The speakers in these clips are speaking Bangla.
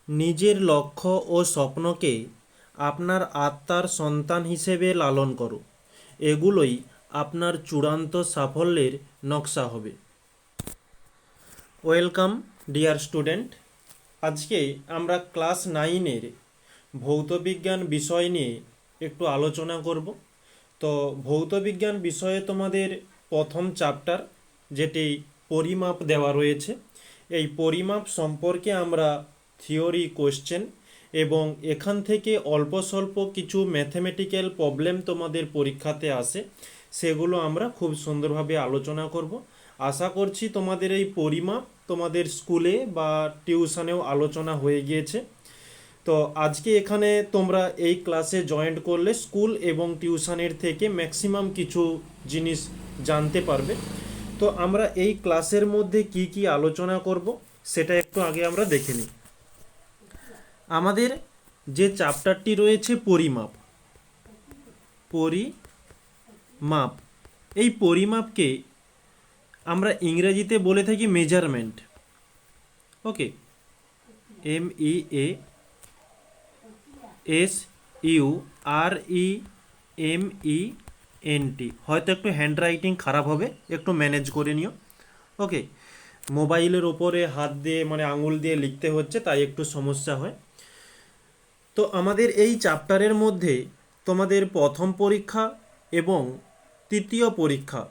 নিজের লক্ষ্য ও স্বপ্নকে আপনার আত্মার সন্তান হিসেবে লালন করো। এগুলোই আপনার চূড়ান্ত সাফল্যের নকশা হবে। Welcome dear student. আজকে আমরা ক্লাস 9-এর ভৌতবিজ্ঞান বিষয় নিয়ে একটু আলোচনা করব। তো ভৌতবিজ্ঞান বিষয়ে তোমাদের প্রথম চ্যাপ্টার, যেটি পরিমাপ দেওয়া রয়েছে, এই পরিমাপ সম্পর্কে আমরা থিওরি, কোশ্চেন এবং এখান থেকে অল্প স্বল্প কিছু ম্যাথমেটিক্যাল প্রবলেম তোমাদের পরীক্ষাতে আসে, সেগুলো আমরা খুব সুন্দরভাবে আলোচনা করব। আশা করছি তোমাদের এই পরিমাপ তোমাদের স্কুলে বা টিউশনেও আলোচনা হয়ে গিয়েছে। তো আজকে এখানে তোমরা এই ক্লাসে জয়েন্ট করলে স্কুল এবং টিউশনের থেকে ম্যাক্সিমাম কিছু জিনিস জানতে পারবে। তো আমরা এই ক্লাসের মধ্যে কি কি আলোচনা করব সেটা একটু আগে আমরা দেখে নিই। আমাদের যে চ্যাপ্টারটি রয়েছে পরিমাপ, পরিমাপ এই পরিমাপকে আমরা ইংরেজিতে বলে থাকি মেজারমেন্ট। ওকে, MEASUREMENT। হয়তো একটু হ্যান্ড রাইটিং খারাপ হবে, একটু ম্যানেজ করে নিও। ওকে, মোবাইলের ওপরে হাত দিয়ে মানে আঙুল দিয়ে লিখতে হচ্ছে, তাই একটু সমস্যা হয়। তো আমাদের এই চ্যাপ্টারের মধ্যে তোমাদের প্রথম পরীক্ষা এবং তৃতীয় পরীক্ষা,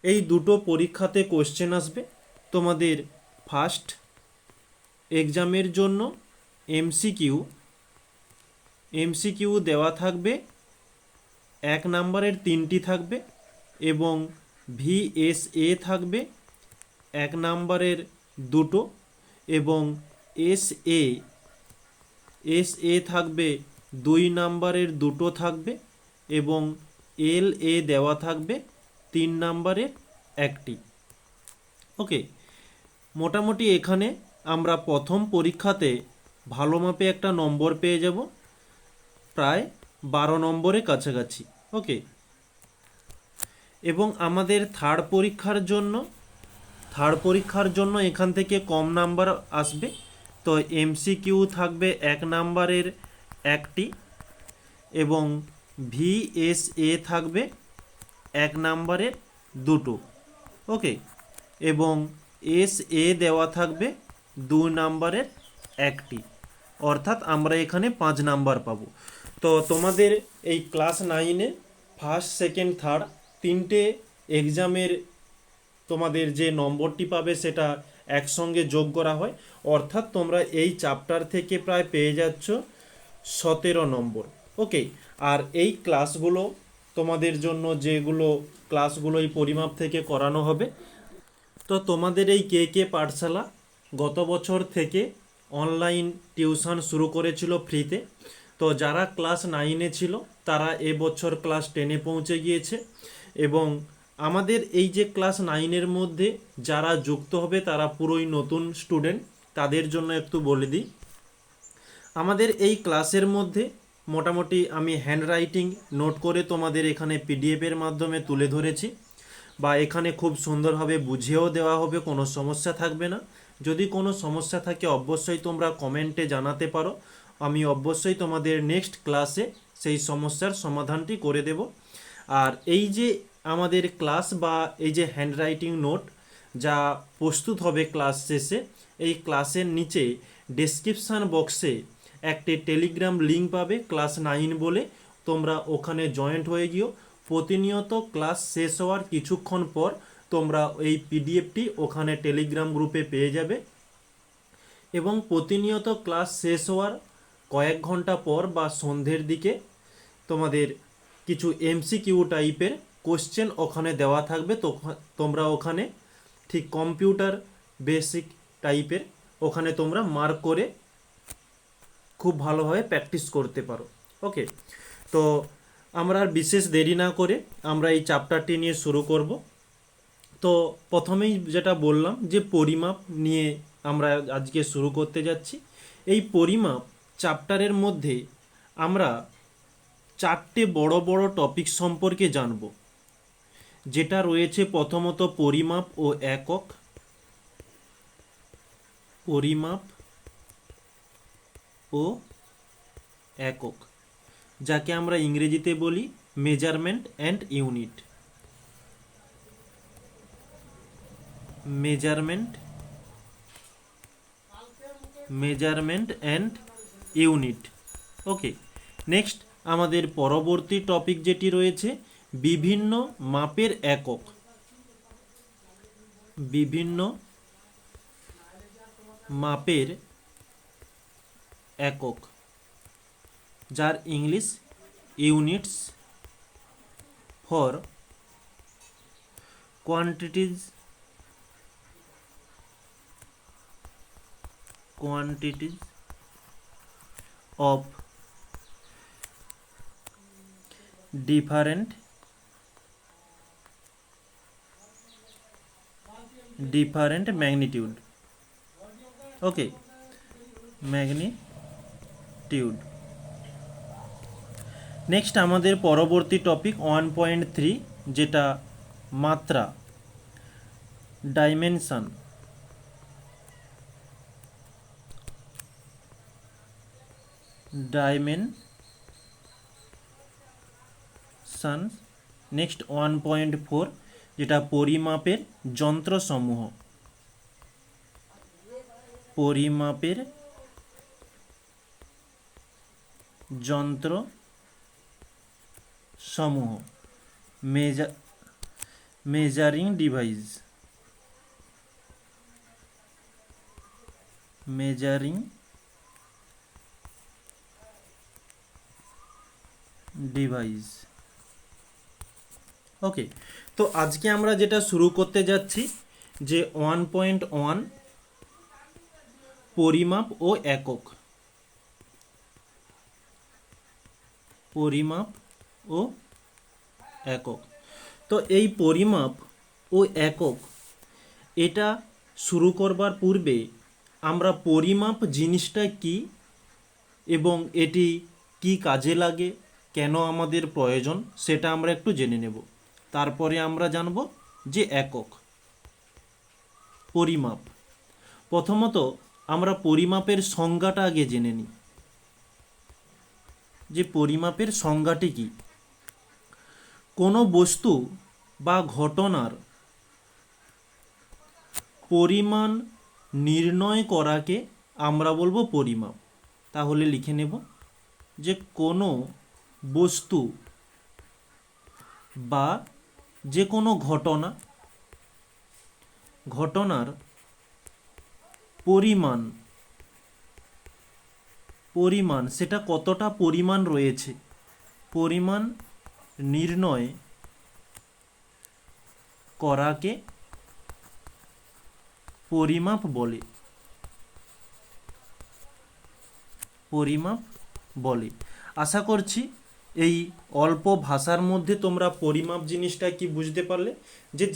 এই দুটো পরীক্ষাতে কোশ্চেন আসবে। তোমাদের ফার্স্ট এক্সামের জন্য এমসিকিউ দেওয়া থাকবে, 1 নাম্বারের 3টি থাকবে এবং VSA থাকবে 1 নাম্বারের 2টো এবং এসএ থাকবে 2 নাম্বারের 2টো থাকবে এবং LA দেওয়া থাকবে 3 নাম্বারের 1টি। ওকে, মোটামুটি এখানে আমরা প্রথম পরীক্ষাতে ভালো মাপে একটা নম্বর পেয়ে যাব, প্রায় 12 নম্বরের কাছাকাছি। ওকে, এবং আমাদের থার্ড পরীক্ষার জন্য এখান থেকে কম নাম্বার আসবে। তো এমসিকিউ থাকবে 1 নাম্বারের 1টি এবং VSA থাকবে 1 নাম্বারের 2টো। ওকে, এবং SA দেওয়া থাকবে 2 নাম্বারের 1টি, অর্থাৎ আমরা এখানে 5 নাম্বার পাবো। তো তোমাদের এই ক্লাস 9-এ ফার্স্ট, সেকেন্ড, থার্ড 3টে এক্সামের তোমাদের যে নম্বরটি পাবে সেটা একসঙ্গে যোগ করা হয়, অর্থাৎ তোমরা এই চ্যাপ্টার থেকে প্রায় পেয়ে যাচ্ছ 17 নম্বর। ওকে, আর এই ক্লাসগুলো তোমাদের জন্য যেগুলো ক্লাসগুলো এই পরিমাপ থেকে করানো হবে, তো তোমাদের এই কে পাঠশালা গত বছর থেকে অনলাইন টিউশন শুরু করেছিল ফ্রিতে। তো যারা ক্লাস 9-এ ছিল তারা এবছর ক্লাস 10-এ পৌঁছে গিয়েছে এবং আমাদের এই যে ক্লাস 9-এর মধ্যে যারা যুক্ত হবে তারা পুরোই নতুন স্টুডেন্ট। তাদের জন্য একটু বলে দিই, আমাদের এই ক্লাসের মধ্যে মোটামুটি আমি হ্যান্ড রাইটিং নোট করে তোমাদের এখানে পিডিএফের মাধ্যমে তুলে ধরেছি, বা এখানে খুব সুন্দরভাবে বুঝিয়েও দেওয়া হবে, কোনো সমস্যা থাকবে না। যদি কোনো সমস্যা থাকে অবশ্যই তোমরা কমেন্টে জানাতে পারো, আমি অবশ্যই তোমাদের নেক্সট ক্লাসে সেই সমস্যার সমাধানটি করে দেব। আর এই যে আমাদের ক্লাস বা এই যে হ্যান্ড রাইটিং নোট যা প্রস্তুত হবে ক্লাস শেষে, এই ক্লাসের নিচে ডেসক্রিপশান বক্সে একটি টেলিগ্রাম লিঙ্ক পাবে ক্লাস 9 বলে, তোমরা ওখানে জয়েন্ট হয়ে গিয়েও প্রতিনিয়ত ক্লাস শেষ হওয়ার কিছুক্ষণ পর তোমরা এই পিডিএফটি ওখানে টেলিগ্রাম গ্রুপে পেয়ে যাবে এবং প্রতিনিয়ত ক্লাস শেষ হওয়ার কয়েক ঘন্টা পর বা সন্ধ্যের দিকে তোমাদের কিছু এমসিকিউ টাইপের কোশ্চেন ওখানে দেওয়া থাকবে। তো তোমরা ওখানে ঠিক কম্পিউটার বেসিক টাইপের ওখানে তোমরা মার্ক করে খুব ভালোভাবে প্র্যাকটিস করতে পারো। ওকে, তো আমরা আর বিশেষ দেরি না করে আমরা এই চ্যাপ্টারটি নিয়ে শুরু করব। তো প্রথমেই যেটা বললাম যে পরিমাপ নিয়ে আমরা আজকে শুরু করতে যাচ্ছি। এই পরিমাপ চ্যাপ্টারের মধ্যে আমরা 4টে বড় বড় টপিক সম্পর্কে জানব, যেটা রয়েছে প্রথমত পরিমাপ ও একক, পরিমাপ ও একক, যাকে আমরা ইংরেজিতে বলি measurement and unit. Measurement and unit. Okay, next আমাদের পরবর্তী টপিক যেটি রয়েছে বিভিন্ন মাপের একক। বিভিন্ন মাপের একক, যার English units for quantities of different magnitude। Okay, magnitude. Next আমাদের পরবর্তী টপিক 1.3, যেটা মাত্রা, ডাইমেনশন। নেক্সট 1.4, যেটা পরিমাপের যন্ত্রসমূহ। পরিমাপের যন্ত্রসমূহ, মেজারিং ডিভাইস। ওকে, তো আজকে আমরা যেটা শুরু করতে যাচ্ছি যে 1.1 পরিমাপ ও একক। পরিমাপ ও একক। তো এই পরিমাপ ও একক, এটা শুরু করবার পূর্বে আমরা পরিমাপ জিনিসটা কি এবং এটি কি কাজে লাগে, কেন আমাদের প্রয়োজন, সেটা আমরা একটু জেনে নেব। তারপরে আমরা জানব যে একক, পরিমাপ। প্রথমত আমরা পরিমাপের সংজ্ঞাটা আগে জেনে নিই, যে পরিমাপের সংজ্ঞাটি কি। কোনো বস্তু বা ঘটনার পরিমাণ নির্ণয় করাকে আমরা বলবো পরিমাপ। তাহলে লিখে নেব যে কোনো বস্তু বা যে কোনো ঘটনার পরিমাণ সেটা কতটা পরিমাণ রয়েছে, পরিমাণ নির্ণয় করাকে পরিমাপ বলে। আশা করছি এই অল্প ভাষার মধ্যে তোমরা পরিমাপ জিনিসটা কি বুঝতে পারলে,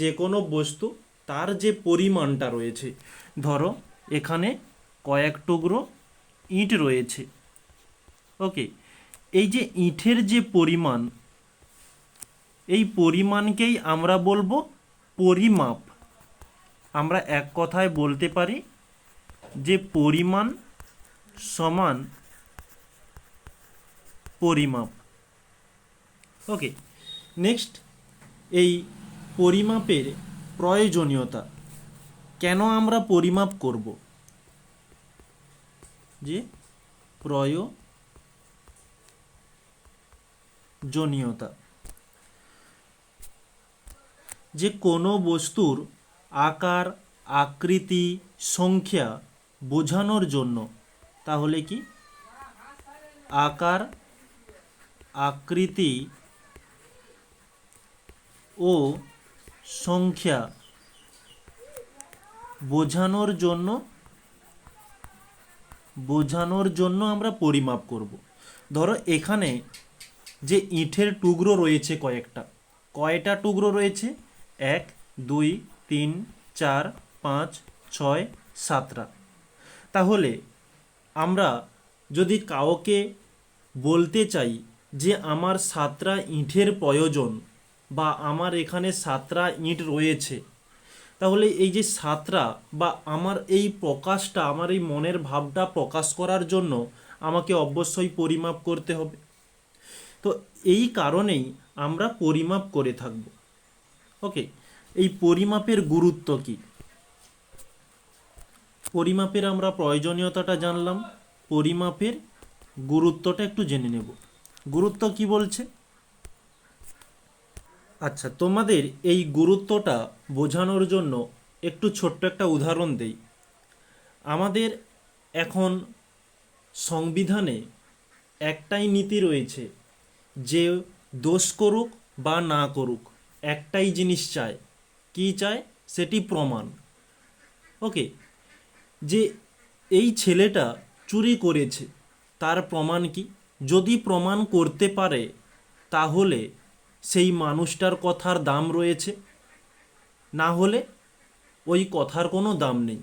যে কোনো বস্তু তার যে পরিমাণটা রয়েছে, ধরো এখানে কয়েক টুকরো ইট রয়েছে। ওকে, এই যে ইটের যে পরিমাণ, এই পরিমাণকেই আমরা বলবো পরিমাপ। আমরা এক কথায় বলতে পারি যে পরিমাণ সমান পরিমাপ। ওকে, নেক্সট এই পরিমাপের প্রয়োজনীয়তা, কেন আমরা পরিমাপ করব, যে প্রয়োজনীয়তা, যে কোনো বস্তুর আকার, আকৃতি, সংখ্যা বোঝানোর জন্য। তাহলে কি আকার, আকৃতি ও সংখ্যা বোঝানোর জন্য আমরা পরিমাপ করব। ধরো এখানে যে ইটের টুকরো রয়েছে কয়টা টুকরো রয়েছে, 1 2 3 4 5 6 7টা। তাহলে আমরা যদি কাউকে বলতে চাই যে আমার 7টা ইটের প্রয়োজন, বা আমার এখানে 7টা ইট রয়েছে, তাহলে এই যে 7টা, বা আমার এই প্রকাশটা, আমার এই মনের ভাবটা প্রকাশ করার জন্য আমাকে অবশ্যই পরিমাপ করতে হবে। তো এই কারণেই আমরা পরিমাপ করে থাকব। ওকে, এই পরিমাপের গুরুত্ব কি? পরিমাপের আমরা প্রয়োজনীয়তাটা জানলাম, পরিমাপের গুরুত্বটা একটু জেনে নেব। গুরুত্ব কি বলছে? আচ্ছা, তোমাদের এই গুরুত্বটা বোঝানোর জন্য একটু ছোট্ট একটা উদাহরণ দেই। আমাদের এখন সংবিধানে একটাই নীতি রয়েছে যে দোষ করুক বা না করুক একটাই জিনিস চায়। কি চায়? সেটি প্রমাণ। ওকে, যে এই ছেলেটা চুরি করেছে তার প্রমাণ কি? যদি প্রমাণ করতে পারে তাহলে সেই মানুষটার কথার দাম রয়েছে, না হলে ওই কথার কোনো দাম নেই।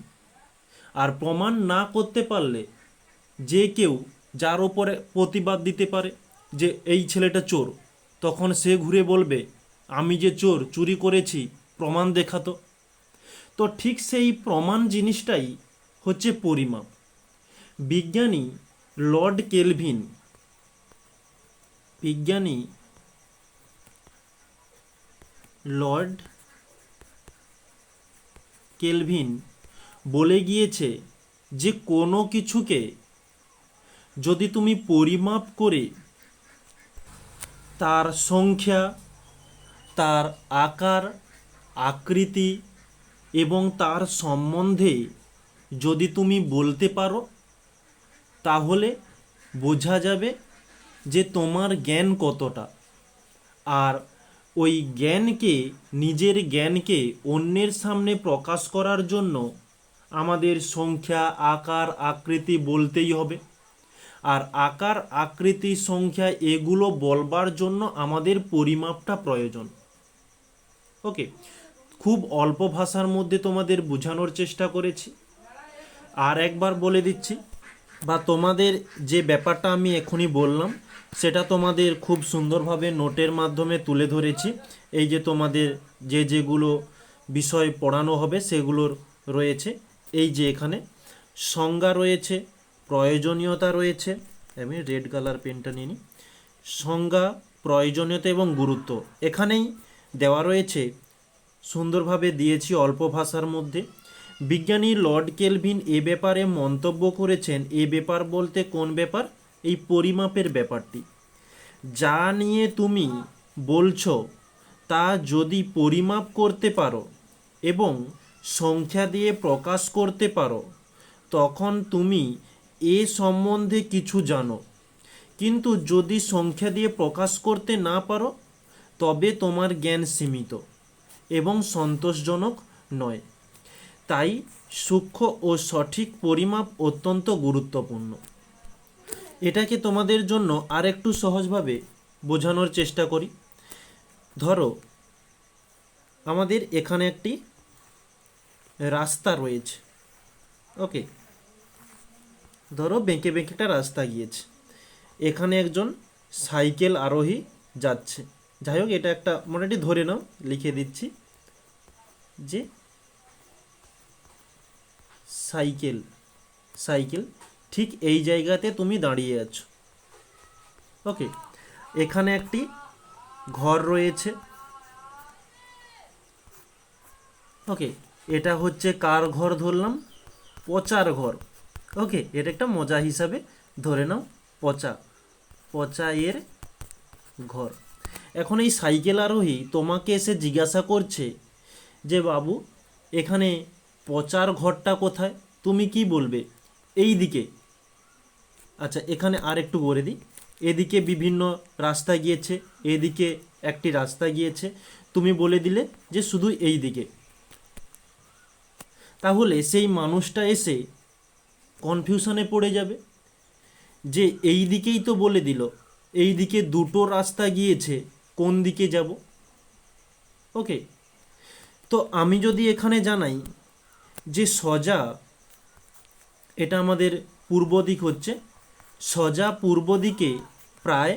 আর প্রমাণ না করতে পারলে যে কেউ যার ওপরে প্রতিবাদ দিতে পারে যে এই ছেলেটা চোর, তখন সে ঘুরে বলবে আমি যে চোর, চুরি করেছি, প্রমাণ দেখাতো। তো ঠিক সেই প্রমাণ জিনিসটাই হচ্ছে পরিমাপ। বিজ্ঞানী লর্ড কেলভিন লর্ড কেলভিন বলে গিয়েছে যে কোনো কিছুকে যদি তুমি পরিমাপ করে তার সংখ্যা, তার আকার, আকৃতি এবং তার সম্বন্ধে যদি তুমি বলতে পারো তাহলে বোঝা যাবে যে তোমার জ্ঞান কতটা। আর ওই জ্ঞানকে, নিজের জ্ঞানকে অন্যের সামনে প্রকাশ করার জন্য আমাদের সংখ্যা, আকার, আকৃতি বলতেই হবে। আর আকার, আকৃতি, সংখ্যা এগুলো বলবার জন্য আমাদের পরিমাপটা প্রয়োজন। ওকে, খুব অল্প ভাষার মধ্যে তোমাদের বোঝানোর চেষ্টা করেছি। আর একবার বলে দিচ্ছি, বা তোমাদের যে ব্যাপারটা আমি এখনই বললাম সেটা তোমাদের খুব সুন্দরভাবে নোটের মাধ্যমে তুলে ধরেছি। এই যে তোমাদের যেগুলো বিষয় পড়ানো হবে সেগুলোর রয়েছে। এই যে এখানে সংজ্ঞা রয়েছে, প্রয়োজনীয়তা রয়েছে। আমি রেড কালার পেনটা নিয়ে নিই। সংজ্ঞা, প্রয়োজনীয়তা এবং গুরুত্ব এখানেই দেওয়া রয়েছে, সুন্দরভাবে দিয়েছি অল্প ভাষার মধ্যে। বিজ্ঞানী লর্ড কেলভিন এ ব্যাপারে মন্তব্য করেছেন। এ ব্যাপার বলতে কোন ব্যাপার? এই পরিমাপের ব্যাপারটি। যা নিয়ে তুমি বলছো তা যদি পরিমাপ করতে পারো এবং সংখ্যা দিয়ে প্রকাশ করতে পারো তখন তুমি এ সম্বন্ধে কিছু জানো। কিন্তু যদি সংখ্যা দিয়ে প্রকাশ করতে না পারো তবে তোমার জ্ঞান সীমিত এবং সন্তোষজনক নয়। তাই সূক্ষ্ম ও সঠিক পরিমাপ অত্যন্ত গুরুত্বপূর্ণ। এটাকে তোমাদের জন্য আর একটু সহজভাবে বোঝানোর চেষ্টা করি। ধরো আমাদের এখানে একটি রাস্তা রয়েছে। ওকে, ধরো বেঁকে বেঁকে একটা রাস্তা গিয়েছে, এখানে একজন সাইকেল আরোহী যাচ্ছে। যাই হোক, এটা একটা মোটামুটি ধরে নাও, লিখে দিচ্ছি যে সাইকেল ঠিক এই জায়গাতে তুমি দাঁড়িয়ে আছো। ওকে, এখানে একটি ঘর রয়েছে। ওকে, এটা হচ্ছে কার ঘর ধরলাম? পচার ঘর। ওকে, এটা একটা মজা হিসাবে ধরে নাও, পচা এর ঘর। এখন এই সাইকেল আরোহী তোমাকে এসে জিজ্ঞাসা করছে যে বাবু এখানে পচার ঘরটা কোথায়? তুমি কি বলবে? এই দিকে। আচ্ছা, এখানে আর একটু বলে দিই, এদিকে বিভিন্ন রাস্তা গিয়েছে, এদিকে একটি রাস্তা গিয়েছে, তুমি বলে দিলে যে শুধু এই দিকে। তাহলে সেই মানুষটা এসে কনফিউশনে পড়ে যাবে যে এই দিকেই তো বলে দিল, এই দিকে দুটো রাস্তা গিয়েছে, কোন দিকে যাব? ওকে, তো আমি যদি এখানে জানাই যে সোজা, এটা আমাদের পূর্ব দিক হচ্ছে, সোজা পূর্ব দিকে প্রায়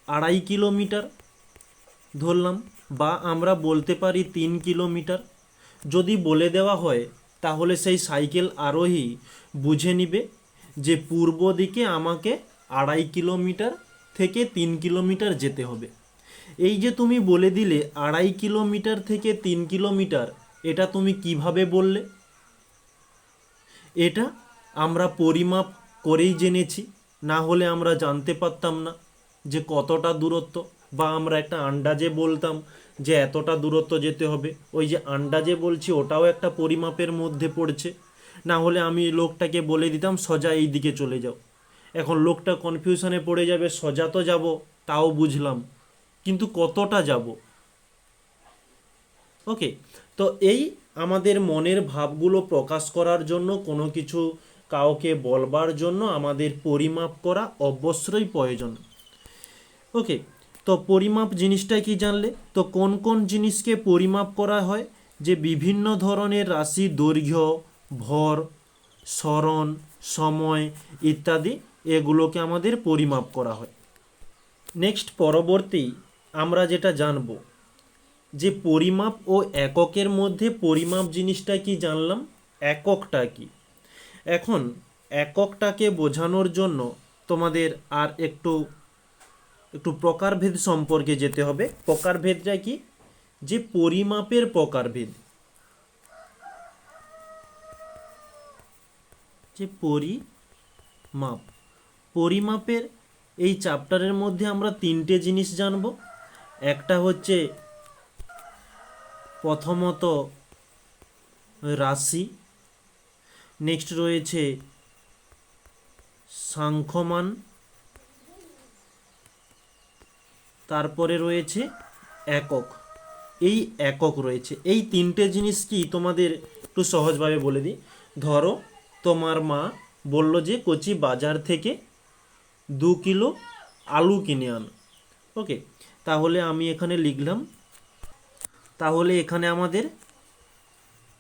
2.5 কিলোমিটার ধরলাম, বা আমরা বলতে পারি 3 কিলোমিটার। যদি বলে দেওয়া হয় তাহলে সেই সাইকেল আরোহী বুঝে নিবে যে পূর্ব দিকে আমাকে 2.5 কিলোমিটার থেকে 3 কিলোমিটার যেতে হবে। এই যে তুমি বলে দিলে 2.5 কিলোমিটার থেকে 3 কিলোমিটার, এটা তুমি কিভাবে বললে? এটা আমরা পরিমাপ করেই জেনেছি, না হলে আমরা জানতে পারতাম না যে কতটা দূরত্ব, বা আমরা একটা আন্দাজে বলতাম যে এতটা দূরত্ব যেতে হবে। ওই যে আন্দাজে বলছি ওটাও একটা পরিমাপের মধ্যে পড়ছে। না হলে আমি লোকটাকে বলে দিতাম সোজা এই দিকে চলে যাও, এখন লোকটা কনফিউশনে পড়ে যাবে, সোজা তো যাব তাও বুঝলাম, কিন্তু কতটা যাব। ওকে, তো এই আমাদের মনের ভাবগুলো প্রকাশ করার জন্য, কোনো কিছু কাউকে বলবার জন্য আমাদের পরিমাপ করা অবশ্যই প্রয়োজন। ওকে, তো পরিমাপ জিনিসটা কি জানলে? তো কোন কোন জিনিসকে পরিমাপ করা হয়? যে বিভিন্ন ধরনের রাশি, দৈর্ঘ্য, ভর, সরণ, সময় ইত্যাদি, এগুলোকে আমাদের পরিমাপ করা হয়। নেক্সট, পরবর্তী আমরা যেটা জানবো, যে পরিমাপ ও এককের মধ্যে পরিমাপ জিনিসটা কি জানলাম, এককটা কি। এখন এককটাকে বোঝানোর জন্য তোমাদের আর একটু প্রকারভেদ সম্পর্কে যেতে হবে। প্রকারভেদটা কি? যে পরিমাপের প্রকারভেদ, যে পরিমাপ, পরিমাপের এই চ্যাপ্টারের মধ্যে আমরা 3টে জিনিস জানব। একটা হচ্ছে প্রথমত রাশি, নেক্সট রয়েছে সাংখ্যমান, তারপরে রয়েছে একক। এই একক রয়েছে। এই 3টে জিনিস কি তোমাদের একটু সহজভাবে বলে দিই। ধরো তোমার মা বলল যে কচি বাজার থেকে 2 কিলো আলু কিনে আন। ওকে, তাহলে আমি এখানে লিখলাম, তাহলে এখানে আমাদের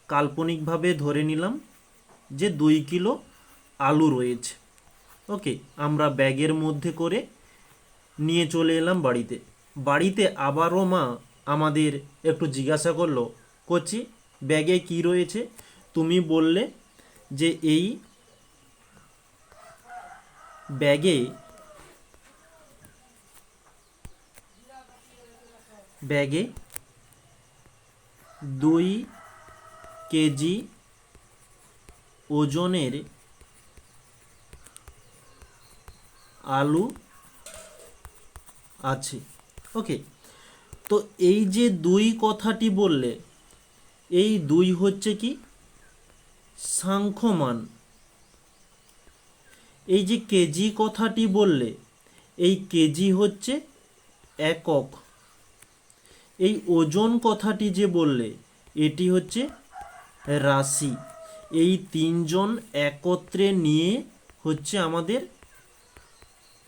কাল্পনিকভাবে ধরে নিলাম যে 2 কিলো আলু রয়েছে। ওকে, আমরা ব্যাগের মধ্যে করে নিয়ে চলে এলাম বাড়িতে। বাড়িতে আবারও মা আমাদের একটু জিজ্ঞাসা করলো, কচি ব্যাগে কি রয়েছে? তুমি বললে যে এই ব্যাগে ব্যাগে 2 কেজি ওজনের আলু আছে। ওকে, তো এই যে 2 কথাটি বললে, এই 2 হচ্ছে কি? সাংখ্যমান। এই যে কেজি কথাটি বললে, এই কেজি হচ্ছে একক। এই ওজন কথাটি যে বললে, এটি হচ্ছে রাশি। এই 3জন একত্রে নিয়ে হচ্ছে আমাদের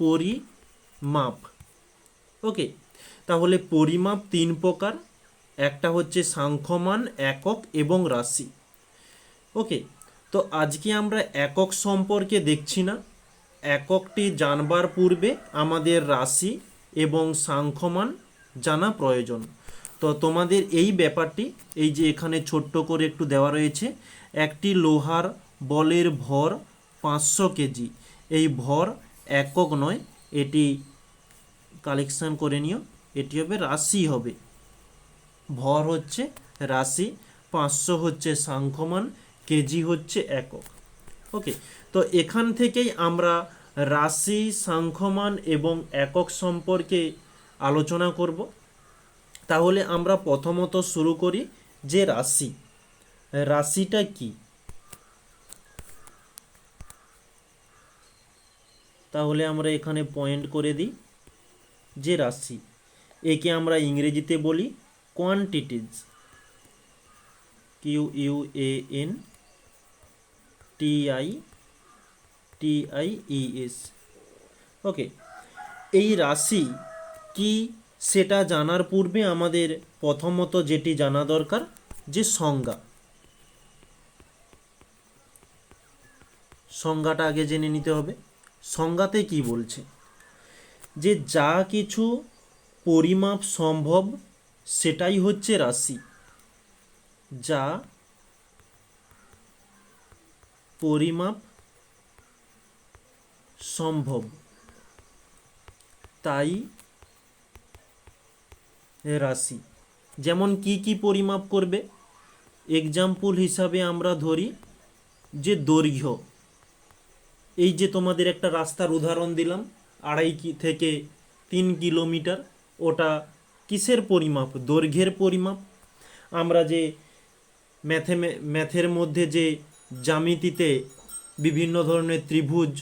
পরিমাপ। ওকে, তাহলে পরিমাপ 3 প্রকার, একটা হচ্ছে সাংখ্যমান, একক এবং রাশি। ওকে, তো আজকে আমরা একক সম্পর্কে দেখছি না। এককটি জানবার পূর্বে আমাদের রাশি এবং সাংখ্যমান জানা প্রয়োজন। তো তোমাদের এই ব্যাপারটি, এই যে এখানে ছোট্ট করে একটু দেওয়া রয়েছে, একটি লোহার বলের ভর 500 কেজি। এই ভর একক নয়, এটি কালেকশন করে নিও, এটি হবে রাশি হবে। ভর হচ্ছে রাশি, 500 হচ্ছে সাংখ্যমান, কেজি হচ্ছে একক। ওকে, তো এখান থেকেই আমরা রাশি, সাংখ্যমান এবং একক সম্পর্কে আলোচনা করব। তাহলে আমরা প্রথমত শুরু করি যে রাশি। রাশিটা কি? তাহলে আমরা এখানে পয়েন্ট করে দিই যে রাশি, একে আমরা ইংরেজিতে বলি কোয়ান্টিটিজ, QUANTITIES। ওকে, এই রাশি কি সেটা জানার পূর্বে আমাদের প্রথমত যেটি জানা দরকার, যে সংজ্ঞা। সংজ্ঞাটা আগে জেনে নিতে হবে। সংজ্ঞাতে কি বলছে? যে যা কিছু পরিমাপ সম্ভব সেটাই হচ্ছে রাশি। যা পরিমাপ সম্ভব তাই রাশি। যেমন কি কি পরিমাপ করবে, এক্সাম্পল হিসাবে আমরা ধরি যে দৈর্ঘ্য, এই যে তোমাদের একটা রাস্তার উদাহরণ দিলাম 2.5 থেকে 3 কিলোমিটার, ওটা কিসের পরিমাপ? দৈর্ঘ্যের পরিমাপ। আমরা যে ম্যাথের মধ্যে যে জ্যামিতিতে বিভিন্ন ধরনের ত্রিভুজ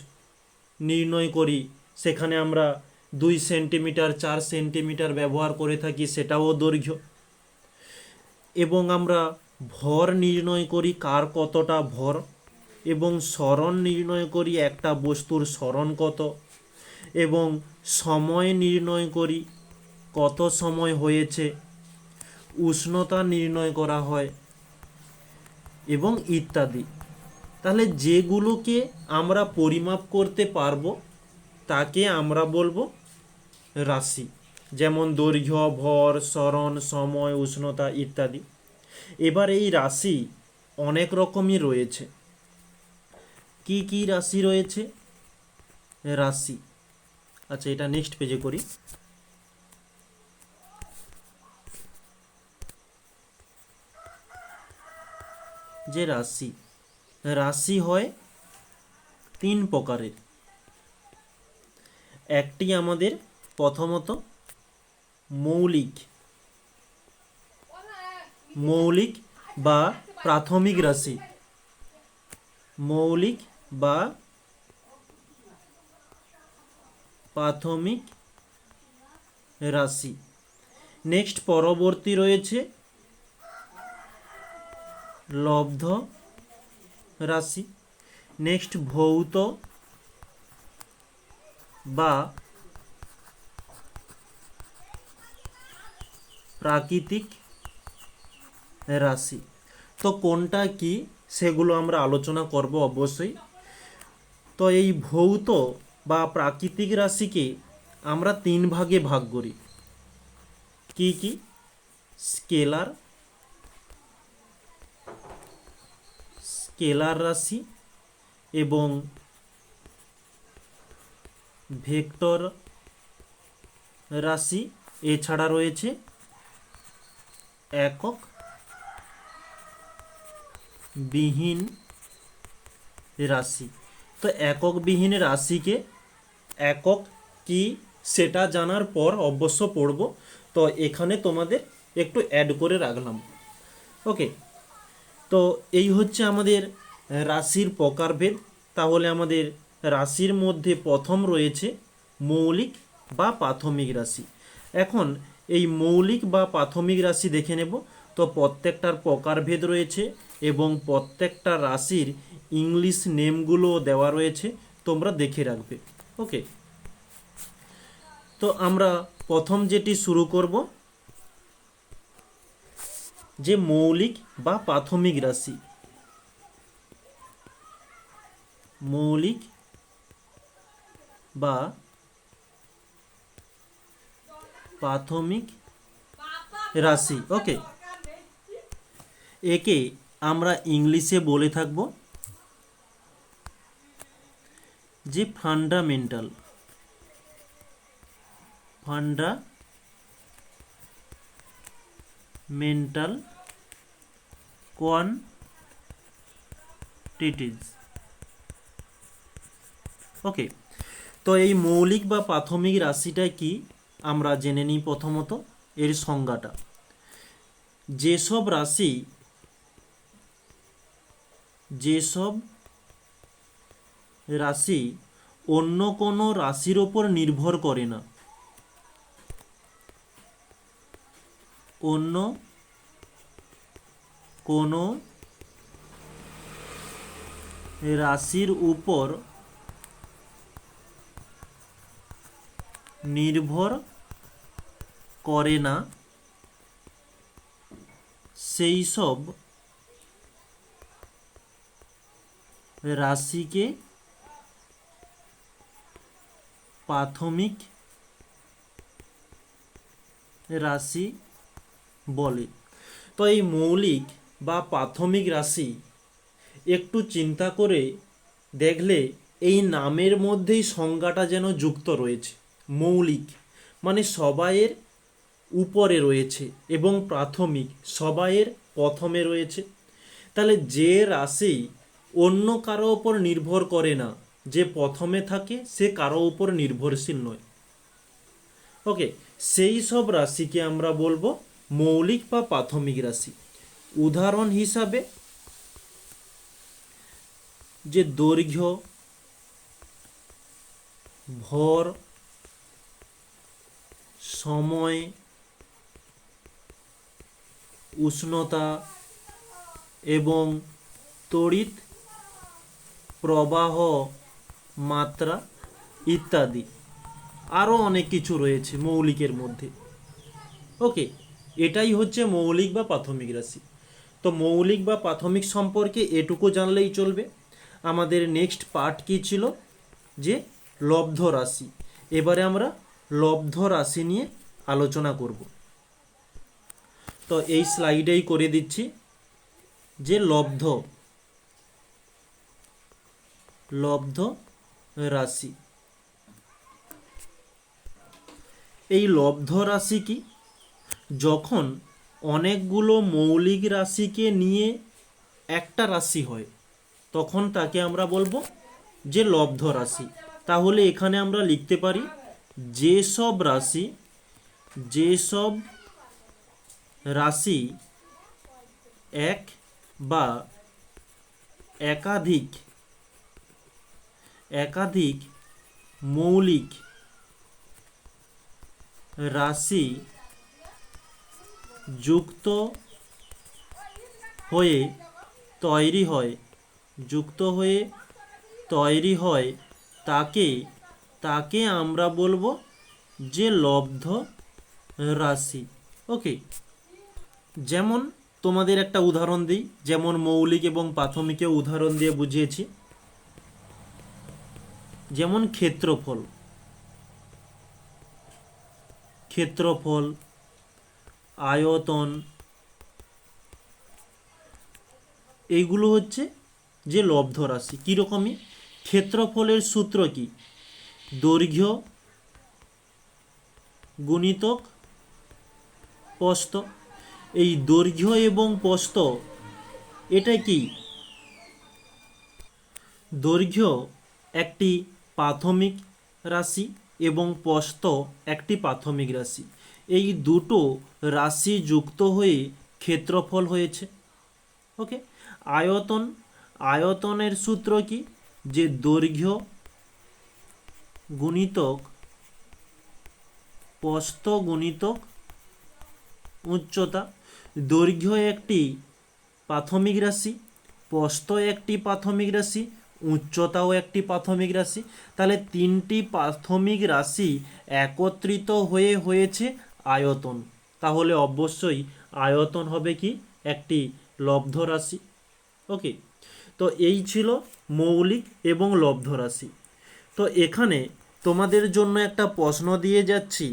নির্ণয় করি, সেখানে আমরা 2 সেন্টিমিটার 4 সেন্টিমিটার ব্যবহার করে থাকি, সেটাও দৈর্ঘ্য। এবং আমরা ভর নির্ণয় করি, কার কতটা ভর, এবং সরণ নির্ণয় করি, একটা বস্তুর সরণ কত, এবং সময় নির্ণয় করি, কত সময় হয়েছে, উষ্ণতা নির্ণয় করা হয়, এবং ইত্যাদি। তাহলে যেগুলোকে আমরা পরিমাপ করতে পারবো তাকে আমরা বলবো রাশি। যেমন দৈর্ঘ্য, ভর, সরণ, সময়, উষ্ণতা ইত্যাদি। এবার এই রাশি অনেক রকমই রয়েছে। কি কি রাশি রয়েছে? রাশি, আচ্ছা এটা নেক্সট পেজে করি। যে রাশি, রাশি হয় 3 প্রকারের। একটি আমাদের প্রথমত মৌলিক, মৌলিক বা প্রাথমিক রাশি, মৌলিক বা প্রাথমিক রাশি। নেক্সট পরবর্তী রয়েছে লব্ধ রাশি। নেক্সট ভৌত বা প্রাকৃতিক রাশি। তো কোনটা কি সেগুলো আমরা আলোচনা করব অবশ্যই। তো এই ভৌত বা প্রাকৃতিক রাশিকে আমরা 3 ভাগে ভাগ করি। কি কি? স্কেলার, স্কেলার রাশি এবং ভেক্টর রাশি। এছাড়া রয়েছে একক বিহীন রাশি। তো একক বিহীন রাশিকে একক কি সেটা জানার পর অবশ্য পড়ব, তো এখানে তোমাদের একটু অ্যাড করে রাখলাম। ওকে, তো এই হচ্ছে আমাদের রাশির প্রকারভেদ। তাহলে আমাদের রাশির মধ্যে প্রথম রয়েছে মৌলিক বা প্রাথমিক রাশি। এখন এই মৌলিক বা প্রাথমিক রাশি দেখে নেব। তো প্রত্যেকটার প্রকারভেদ রয়েছে এবং প্রত্যেকটা রাশির ইংলিশ নেমগুলো দেওয়া রয়েছে, তোমরা দেখে রাখবে। ওকে, তো আমরা প্রথম যেটি শুরু করব, যে মৌলিক বা প্রাথমিক রাশি। মৌলিক বা প্রাথমিক রাশি। ওকে, একে আমরা ইংলিশে বলে থাকব যে ফান্ডামেন্টাল, ফান্ডামেন্টাল কোয়ান্টিটিজ। ওকে, তো এই মৌলিক বা প্রাথমিক রাশিটা কি আমরা জেনে নিই। প্রথমত এর সংজ্ঞাটা। যেসব রাশি, যেসব রাশি অন্য কোনো রাশির ওপর নির্ভর করে না, অন্য কোনো রাশির উপর নির্ভর করে না, সেই সব রাশিকে প্রাথমিক রাশি বলে। তো এই মৌলিক বা প্রাথমিক রাশি একটু চিন্তা করে দেখলে এই নামের মধ্যেই সংজ্ঞাটা যেন যুক্ত রয়েছে। মৌলিক মানে সবাইয়ের উপরে রয়েছে এবং প্রাথমিক সবাইয়ের প্রথমে রয়েছে। তাহলে যে রাশি অন্য কারো ওপর নির্ভর করে না, যে প্রথমে থাকে সে কারো উপর নির্ভরশীল নয়। ওকে, সেই সব রাশিকে আমরা বলবো মৌলিক বা প্রাথমিক রাশি। উদাহরণ হিসাবে যে দৈর্ঘ্য, ভর, সময়, উষ্ণতা এবং তড়িৎ প্রবাহ মাত্রা ইত্যাদি, আরও অনেক কিছু রয়েছে মৌলিকের মধ্যে। ওকে, এটাই হচ্ছে মৌলিক বা প্রাথমিক রাশি। তো মৌলিক বা প্রাথমিক সম্পর্কে এটুকু জানলেই চলবে। আমাদের নেক্সট পার্ট কী ছিল, যে লব্ধ রাশি। এবারে আমরা লব্ধ রাশি নিয়ে আলোচনা করব। তো এই স্লাইডেই করে দিচ্ছি যে লব্ধ রাশি। এই লব্ধ রাশি কি? যখন অনেকগুলো মৌলিক রাশিকে নিয়ে একটা রাশি হয় তখন তাকে আমরা বলবো যে লব্ধ রাশি। তাহলে এখানে আমরা লিখতে পারি যেসব রাশি এক বা একাধিক মৌলিক রাশি যুক্ত হয়ে তৈরি হয় তাকে আমরা বলবো যে লব্ধ রাশি। ওকে, যেমন তোমাদের একটা উদাহরণ দিই, যেমন মৌলিক এবং প্রাথমিকে উদাহরণ দিয়ে বুঝিয়েছি। যেমন ক্ষেত্রফল, আয়তন, এইগুলো হচ্ছে যে লব্ধ রাশি। কীরকমই? ক্ষেত্রফলের সূত্র কি? দৈর্ঘ্য গুণিতক প্রস্থ। এই দৈর্ঘ্য এবং প্রস্থ এটা কি? দৈর্ঘ্য একটি প্রাথমিক রাশি এবং প্রস্থ একটি প্রাথমিক রাশি। এই দুটো রাশি যুক্ত হয়ে ক্ষেত্রফল হয়েছে। ওকে, আয়তনের সূত্র কি? যে দৈর্ঘ্য গুণিতক প্রস্থ গুণিতক উচ্চতা। দৈর্ঘ্য একটি প্রাথমিক রাশি, প্রস্থ একটি প্রাথমিক রাশি, উচ্চতাও একটি প্রাথমিক রাশি। তাহলে তিনটি প্রাথমিক রাশি একত্রিত হয়ে হয়েছে আয়তন। তাহলে অবশ্যই আয়তন হবে কি? একটি লব্ধ রাশি। ওকে, তো এই ছিল মৌলিক এবং লব্ধ রাশি। তো এখানে তোমাদের জন্য একটা প্রশ্ন দিয়ে যাচ্ছি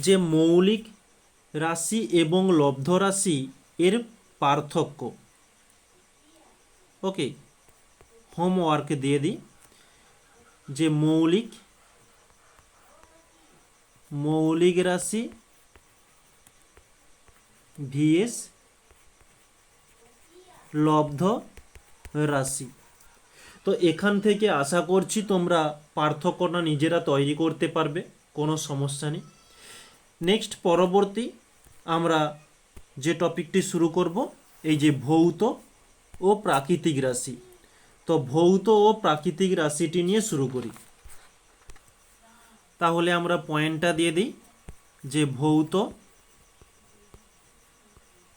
যে মৌলিক রাশি এবং লব্ধ রাশি এর পার্থক্য। ওকে, হোমওয়ার্ক দিয়ে দিই যে মৌলিক রাশি ভিএস লব্ধ রাশি। তো এখান থেকে আশা করছি তোমরা পার্থক্যটা নিজেরা তৈরি করতে পারবে, কোনো সমস্যা নেই। নেক্সট পরবর্তী আমরা যে টপিকটি শুরু করব, এই যে ভৌত ও প্রাকৃতিক রাশি। তো ভৌত ও প্রাকৃতিক রাশিটি নিয়ে শুরু করি। তাহলে আমরা পয়েন্টটা দিয়ে দিই যে ভৌত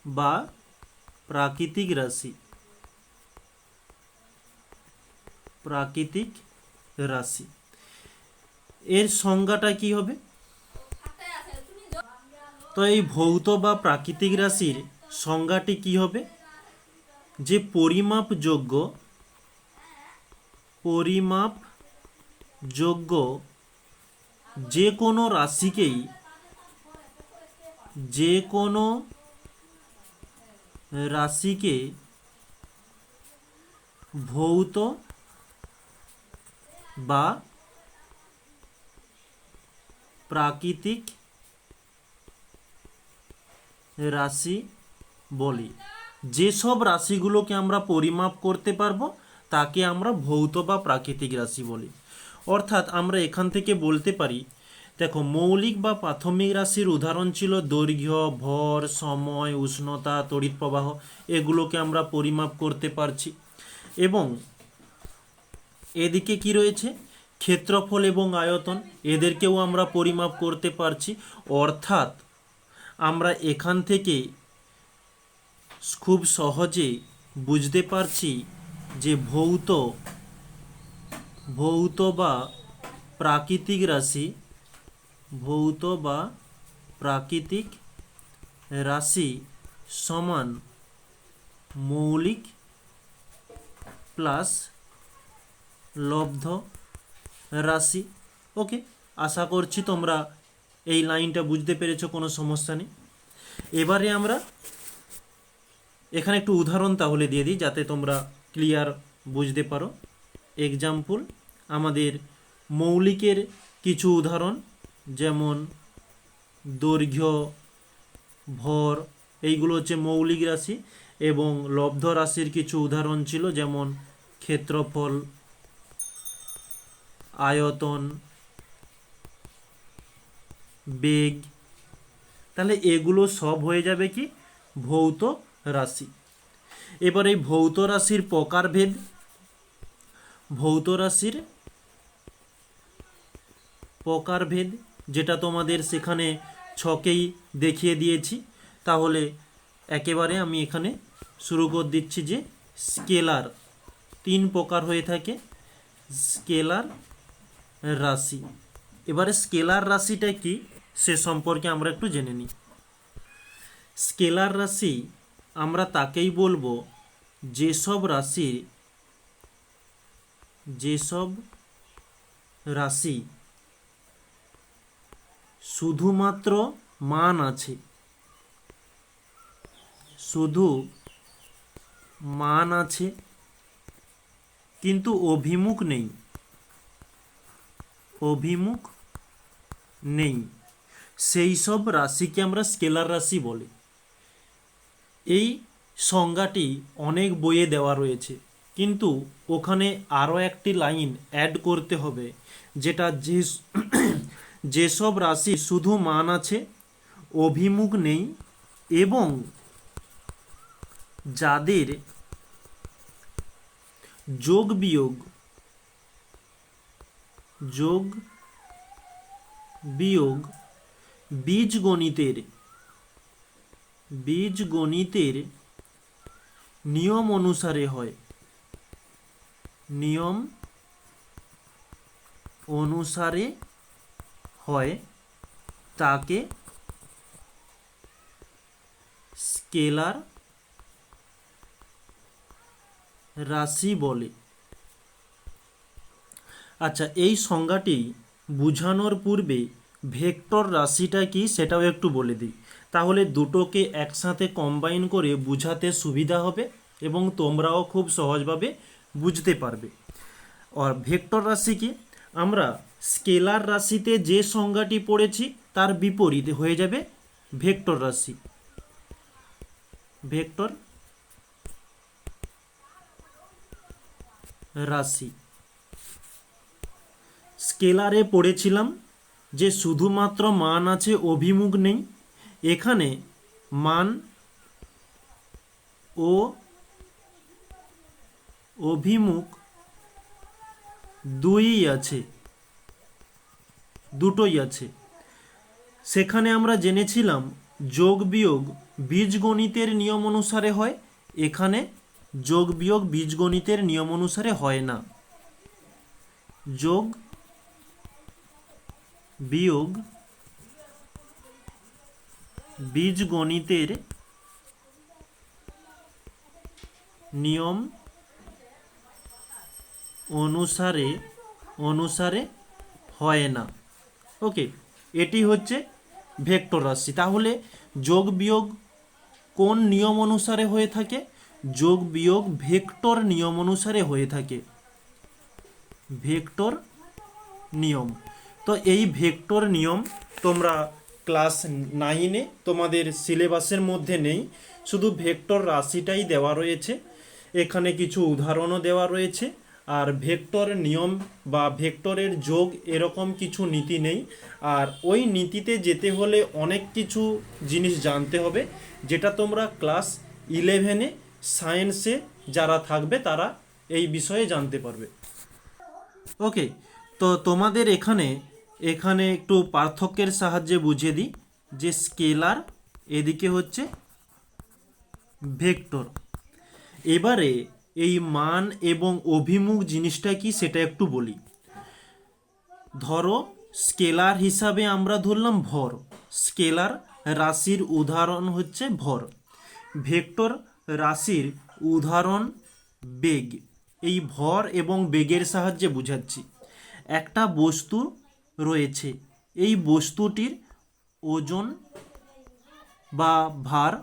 বা প্রাকৃতিক রাশি। এর সংজ্ঞাটা কি হবে? তো এই ভৌত বা প্রাকৃতিক রাশির সংজ্ঞাটি কি হবে? যে পরিমাপযোগ্য যে কোনো রাশিকে ভৌত বা প্রাকৃতিক রাশি বলি। যেসব রাশিগুলোকে আমরা পরিমাপ করতে পারবো তাকে আমরা ভৌত বা প্রাকৃতিক রাশি বলি। অর্থাৎ আমরা এখান থেকে বলতে পারি, দেখো, মৌলিক বা প্রাথমিক রাশির উদাহরণ ছিল দৈর্ঘ্য, ভর, সময়, উষ্ণতা, তড়িৎ প্রবাহ। এগুলোকে আমরা পরিমাপ করতে পারছি। এবং এদিকে কি রয়েছে, ক্ষেত্রফল এবং আয়তন, এদেরকেও আমরা পরিমাপ করতে পারছি। অর্থাৎ আমরা এখান থেকে খুব সহজে বুঝতে পারছি যে ভৌত বা প্রাকৃতিক রাশি, ভৌত বা প্রাকৃতিক রাশি সমান মৌলিক প্লাস লব্ধ রাশি। ওকে, আশা করছি তোমরা এই লাইনটা বুঝতে পেরেছো, কোনো সমস্যা নেই। এবারে আমরা এখানে একটু উদাহরণ তাহলে দিয়ে দিই যাতে তোমরা ক্লিয়ার বুঝতে পারো। এক্সাম্পল, আমাদের মৌলিকের কিছু উদাহরণ, যেমন দৈর্ঘ্য, ভর, এইগুলো হচ্ছে মৌলিক রাশি। এবং লব্ধ রাশির কিছু উদাহরণ ছিল, যেমন ক্ষেত্রফল, আয়তন, বেগ। তাহলে এগুলো সব হয়ে যাবে কি ভৌত রাশি। এবার এই ভৌত রাশির প্রকারভেদ, ভৌত রাশির প্রকারভেদ যেটা তোমাদের সেখানে ছকেই দেখিয়ে দিয়েছি। তাহলে একেবারে আমি এখানে শুরু করে দিচ্ছি যে স্কেলার 3 প্রকার হয়ে থাকে। স্কেলার রাশি, এবারে স্কেলার রাশিটা কি সে সম্পর্কে আমরা একটু জেনে নিই। স্কেলার রাশি আমরা তাকেই বলবো যেসব রাশি শুধুমাত্র মান আছে, শুধু মান আছে কিন্তু অভিমুখ নেই, সেই সব রাশিকে আমরা স্কেলার রাশি বলি। এই সংজ্ঞাটি অনেক বইয়ে দেওয়া রয়েছে, কিন্তু ওখানে আরও একটি লাইন অ্যাড করতে হবে, যেটা যেসব রাশি শুধু মান আছে, অভিমুখ নেই, এবং যাদের যোগ বিয়োগ বীজগণিতের নিয়ম অনুসারে হয় তাকে স্কেলার রাশি বলে। আচ্ছা, এই সংজ্ঞাটি বোঝানোর পূর্বে ভেক্টর রাশিটা কি সেটাও একটু বলে দিই, তাহলে দুটোকে একসাথে কম্বাইন করে বোঝাতে সুবিধা হবে এবং তোমরাও খুব সহজভাবে বুঝতে পারবে। আর ভেক্টর রাশি কি, আমরা স্কেলার রাশিতে যে সংজ্ঞাটি পড়েছি তার বিপরীতে হয়ে যাবে ভেক্টর রাশি। ভেক্টর রাশি স্কেলারে পড়েছিলাম যে শুধুমাত্র মান আছে, অভিমুখ নেই। এখানে মান ও অভিমুখ দুটোই আছে। সেখানে আমরা জেনেছিলাম যোগ বিয়োগ বীজগণিতের নিয়ম অনুসারে হয়, এখানে যোগ বিয়োগ বীজগণিতের নিয়ম অনুসারে হয় না। যোগ বিয়োগ বীজগণিতের নিয়ম অনুসারে হয় না। ওকে, এটি হচ্ছে ভেক্টর রাশি। তাহলে যোগ বিয়োগ কোন নিয়ম অনুসারে হয়ে থাকে? যোগ বিয়োগ ভেক্টর নিয়ম অনুসারে হয়ে থাকে। ভেক্টর নিয়ম, তো এই ভেক্টর নিয়ম তোমরা ক্লাস 9-এ তোমাদের সিলেবাসের মধ্যে নেই, শুধু ভেক্টর রাশিটাই দেওয়া রয়েছে, এখানে কিছু উদাহরণও দেওয়া রয়েছে। আর ভেক্টর নিয়ম বা ভেক্টরের যোগ এরকম কিছু নীতি নেই। আর ওই নীতিতে যেতে হলে অনেক কিছু জিনিস জানতে হবে, যেটা তোমরা ক্লাস 11-এ সায়েন্সে যারা থাকবে তারা এই বিষয়ে জানতে পারবে। ওকে, তো তোমাদের এখানে এখানে একটু পার্থক্যের সাহায্যে বুঝিয়ে দিই যে স্কেলার এদিকে হচ্ছে ভেক্টর। এবারে এই মান এবং অভিমুখ জিনিসটা কি সেটা একটু বলি। ধরো স্কেলার হিসাবে আমরা ধরলাম ভর, স্কেলার রাশির উদাহরণ হচ্ছে ভর। ভেক্টর রাশির উদাহরণ বেগ। এই ভর এবং বেগের সাহায্যে বুঝাচ্ছি। একটা বস্তু রয়েছে, এই বস্তুটির ওজন বা ভার,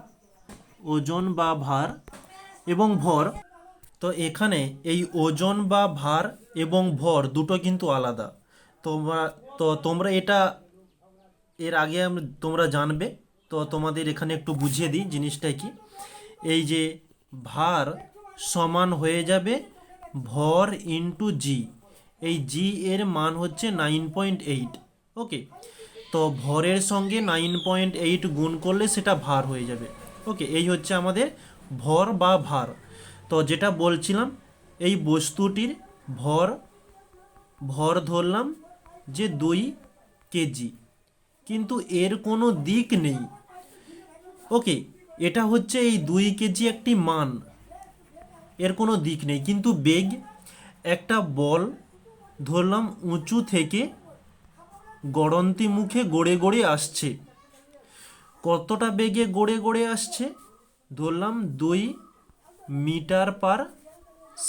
ওজন বা ভার এবং ভর। তো এখানে এই ওজন বা ভার এবং ভর দুটো কিন্তু আলাদা। তোমরা এটা এর আগে তোমরা জানবে, তো তোমাদের এখানে একটু বুঝিয়ে দিই জিনিসটা কি। এই যে ভার সমান হয়ে যাবে ভর ইন্টু জি, এই জি এর মান হচ্ছে 9.8। ওকে, তো ভরের সঙ্গে 9.8 গুণ করলে সেটা ভার হয়ে যাবে। ওকে, এই হচ্ছে আমাদের ভর বা ভার। তো যেটা বলছিলাম, এই বস্তুটির ভর ভর ধরলাম যে 2 কেজি, কিন্তু এর কোনো দিক নেই। ওকে, এটা হচ্ছে এই 2 কেজি একটি মান, এর কোনো দিক নেই। কিন্তু বেগ, একটা বল ধরলাম উঁচু থেকে গড়ন্তি মুখে গড়ে গড়ে আসছে। কতটা বেগে গড়ে গড়ে আসছে? ধরলাম 2 মিটার পার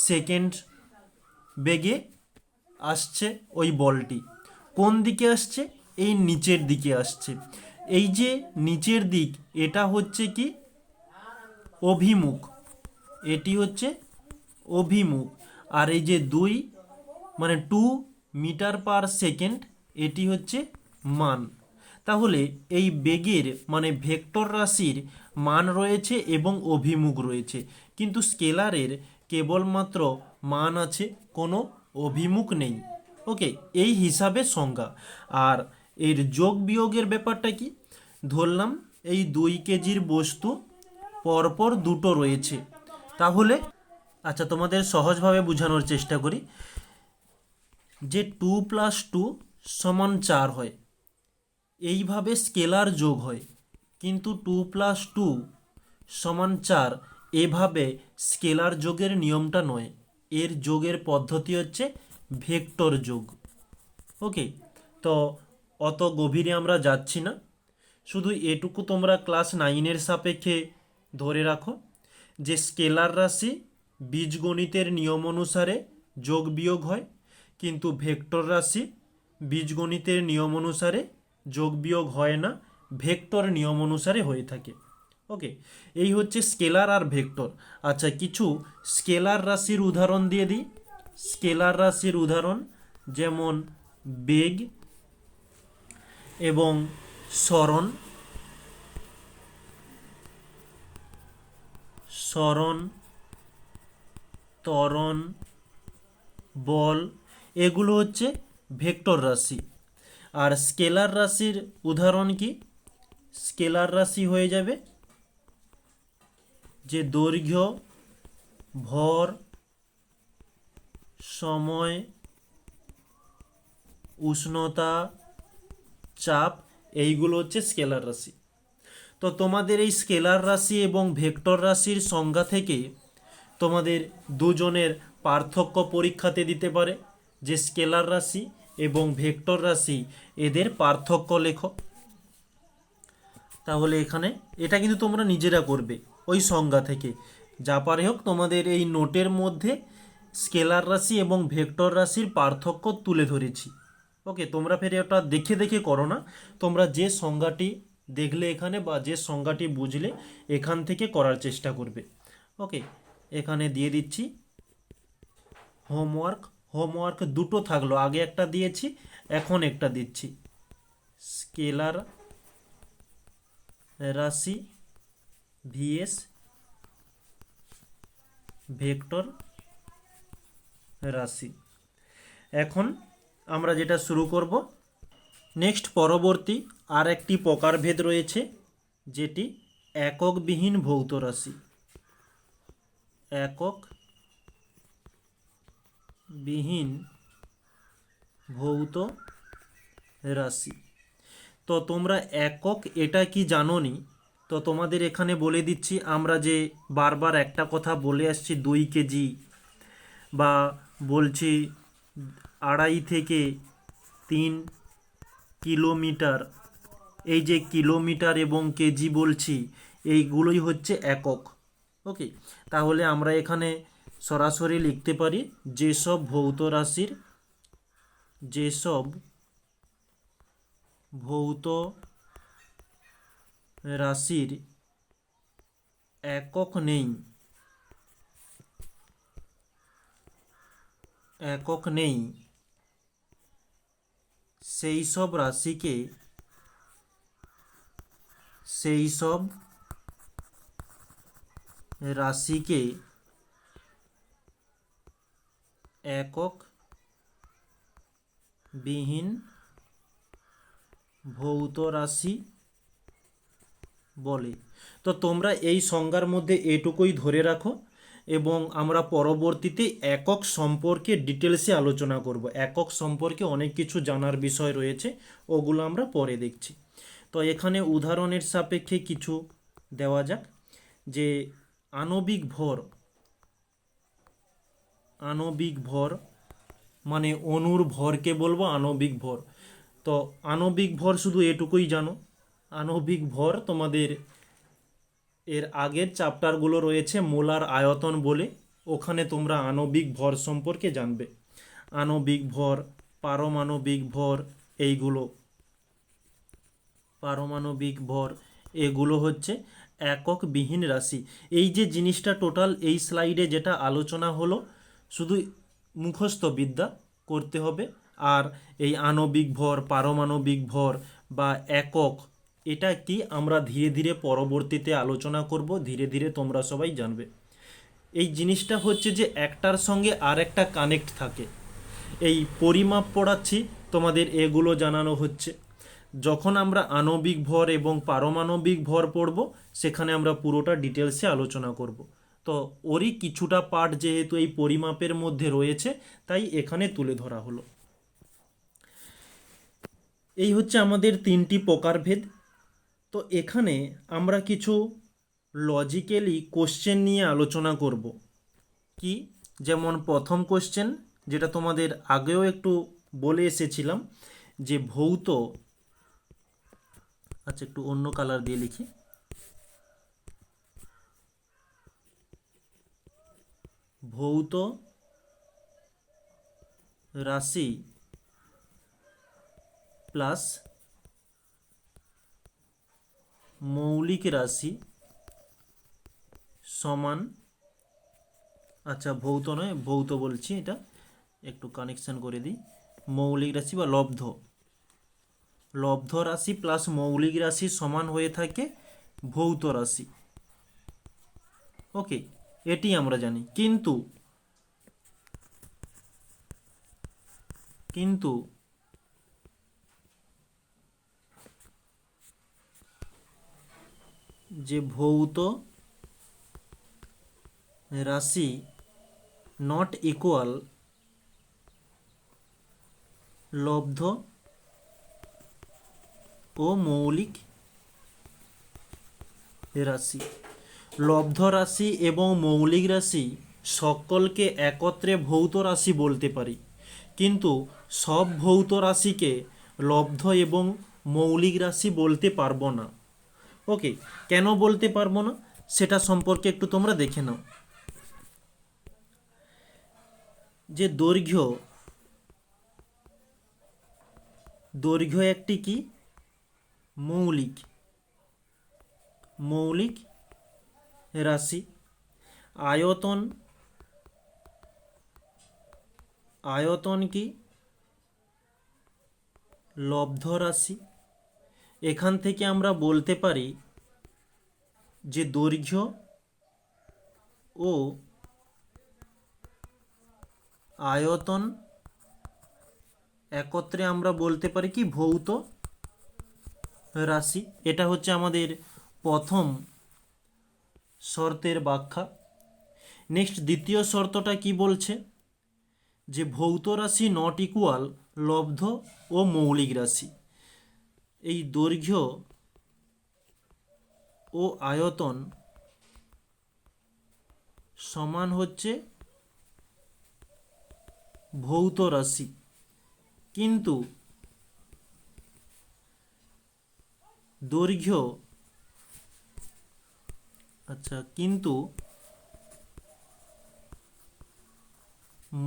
সেকেন্ড বেগে আসছে ওই বলটি। কোন দিকে আসছে? এই নিচের দিকে আসছে। এই যে নিচের দিক, এটা হচ্ছে কি অভিমুখ, এটি হচ্ছে অভিমুখ। আর এই যে 2 মানে 2 মিটার পার সেকেন্ড, এটি হচ্ছে মান। তাহলে এই বেগের মানে ভেক্টর রাশির মান রয়েছে এবং অভিমুখ রয়েছে, কিন্তু স্কেলারের কেবলমাত্র মান আছে, কোনো অভিমুখ নেই। ওকে, এই হিসাবে সংজ্ঞা। আর এর যোগ বিয়োগের ব্যাপারটা কি? ধরলাম এই 2 কেজির বস্তু পরপর দুটো রয়েছে, তাহলে আচ্ছা তোমাদের সহজভাবে বোঝানোর চেষ্টা করি। যে 2 + 2 = 4 হয়, এইভাবে স্কেলার যোগ হয়। কিন্তু 2 + 2 = 4 এভাবে স্কেলার যোগের নিয়মটা নয়, এর যোগের পদ্ধতি হচ্ছে ভেক্টর যোগ। ওকে, তো অত গভীরে আমরা যাচ্ছি না, শুধু এটুকু তোমরা ক্লাস 9-এর সাপেক্ষে ধরে রাখো যে স্কেলার রাশি বীজগণিতের নিয়ম অনুসারে যোগ বিয়োগ হয়, কিন্তু ভেক্টর রাশি বীজগণিতের নিয়ম অনুসারে যোগ বিয়োগ হয় না, ভেক্টর নিয়ম অনুসারে হয়ে থাকে। ওকে, এই হচ্ছে স্কেলার আর ভেক্টর। আচ্ছা, কিছু স্কেলার রাশির উদাহরণ দিয়ে দিই। স্কেলার রাশির উদাহরণ যেমন বেগ এবং সরণ, ত্বরণ, বল, এগুলো হচ্ছে ভেক্টর রাশি। আর স্কেলার রাশির উদাহরণ কি? স্কেলার রাশি হয়ে যাবে যে দৈর্ঘ্য, ভর, সময়, উষ্ণতা, চাপ, এইগুলো হচ্ছে স্কেলার রাশি। তো তোমাদের এই স্কেলার রাশি এবং ভেক্টর রাশির সংজ্ঞা থেকে তোমাদের দুজনের পার্থক্য পরীক্ষাতে দিতে পারে, যে স্কেলার রাশি এবং ভেক্টর রাশি এদের পার্থক্য লেখো। তাহলে এখানে এটা কিন্তু তোমরা নিজেরা করবে ওই সংজ্ঞা থেকে, যা পারে হোক তোমাদের এই নোটের মধ্যে স্কেলার রাশি এবং ভেক্টর রাশির পার্থক্য তুলে ধরেছি। ওকে, তোমরা ফের ওটা দেখে দেখে করো না, তোমরা যে সংজ্ঞাটি দেখলে এখানে বা যে সংজ্ঞাটি বুঝলে এখান থেকে করার চেষ্টা করবে। ওকে, এখানে দিয়ে দিচ্ছি হোমওয়ার্ক। হোমওয়ার্ক দুটো থাকলো, আগে একটা দিয়েছি, এখন একটা দিচ্ছি। স্কেলার রাশি ভিএস ভেক্টর রাশি। এখন আমরা যেটা শুরু করব, নেক্সট পরবর্তী আর একটি প্রকারভেদ রয়েছে, যেটি এককবিহীন ভৌত রাশি। এককবিহীন ভৌত রাশি। তো তোমরা একক এটা কি জানোনি, তো তোমাদের এখানে বলে দিচ্ছি। আমরা যে বারবার একটা কথা বলে আসছি 2 কেজি, বা বলছি 2.5 থেকে 3 কিলোমিটার, এই যে কিলোমিটার এবং কেজি বলছি, এইগুলোই হচ্ছে একক। ওকে, তাহলে আমরা এখানে সরাসরি লিখতে পারি যেসব ভৌত রাশির একক নেই সেই সব রাশিকে একক বিহীন ভৌত রাশি বলে। তো তোমরা এই সংজ্ঞার মধ্যে এটুকুই ধরে রাখো, এবং আমরা পরবর্তীতে একক সম্পর্কে ডিটেলসে আলোচনা করব। একক সম্পর্কে অনেক কিছু জানার বিষয় রয়েছে, ওগুলো আমরা পরে দেখছি। তো এখানে উদাহরণের সাপেক্ষে কিছু দেওয়া যাক, যে আণবিক ভর মানে অণুর ভরকে বলবো আণবিক ভর। তো আণবিক ভর শুধু এটুকুই জানো। আণবিক ভর তোমাদের এর আগের চ্যাপ্টারগুলো রয়েছে মোলার আয়তন বলে, ওখানে তোমরা আণবিক ভর সম্পর্কে জানবে। আণবিক ভর, পারমাণবিক ভর, পারমাণবিক ভর এগুলো হচ্ছে এককবিহীন রাশি। এই যে জিনিসটা টোটাল এই স্লাইডে যেটা আলোচনা হলো, শুধু মুখস্থ বিদ্যা করতে হবে। আর এই আণবিক ভর, পারমাণবিক ভর বা একক, এটা কি আমরা ধীরে ধীরে পরবর্তীতে আলোচনা করব, ধীরে ধীরে তোমরা সবাই জানবে। এই জিনিসটা হচ্ছে যে একটার সঙ্গে আর একটা কানেক্ট থাকে। এই পরিমাপ পড়াচ্ছি তোমাদের, এগুলো জানানো হচ্ছে। যখন আমরা আণবিক ভর এবং পারমাণবিক ভর পড়ব, সেখানে আমরা পুরোটা ডিটেলসে আলোচনা করব। তো ওরই কিছুটা পার্ট যেহেতু এই পরিমাপের মধ্যে রয়েছে, তাই এখানে তুলে ধরা হলো। এই হচ্ছে আমাদের 3টি প্রকারভেদ। তো এখানে আমরা কিছু লজিক্যালি কোশ্চেন নিয়ে আলোচনা করব। কি, যেমন প্রথম কোশ্চেন, যেটা তোমাদের আগেও একটু বলে এসেছিলাম, যে আচ্ছা একটু অন্য কালার দিয়ে লিখি। ভৌত রাশি প্লাস মৌলিক রাশি সমান, আচ্ছা ভৌত নয়, ভৌত বলছি, এটা একটু কানেকশন করে দিই। মৌলিক রাশি বা লব্ধ রাশি প্লাস মৌলিক রাশি সমান হয়ে থাকে ভৌত রাশি। ওকে, এটি আমরা জানি। কিন্তু যে ভৌত রাশি নট ইকুয়াল লব্ধ ও মৌলিক রাশি। লব্ধ রাশি এবং মৌলিক রাশি সকলকে একত্রে ভৌত রাশি বলতে পারি, কিন্তু সব ভৌত রাশিকে লব্ধ এবং মৌলিক রাশি বলতে পারবো না। ওকে, কেন বলতে পারবো না সেটা সম্পর্কে একটু তোমরা দেখে নাও। যে দৈর্ঘ্য একটি কি মৌলিক রাশি, আয়তন, আয়তন কি লব্ধ রাশি। এখান থেকে আমরা বলতে পারি যে দৈর্ঘ্য ও আয়তন একত্রে আমরা বলতে পারি কি ভৌত রাশি। এটা হচ্ছে আমাদের প্রথম শর্তের ব্যাখ্যা। নেক্সট দ্বিতীয় শর্তটা কি বলছে, যে ভৌত রাশি নট ইকুয়াল লব্ধ ও মৌলিক রাশি। এই দৈর্ঘ্য ও আয়তন সমান হচ্ছে ভৌত রাশি, কিন্তু দৈর্ঘ্য কিন্তু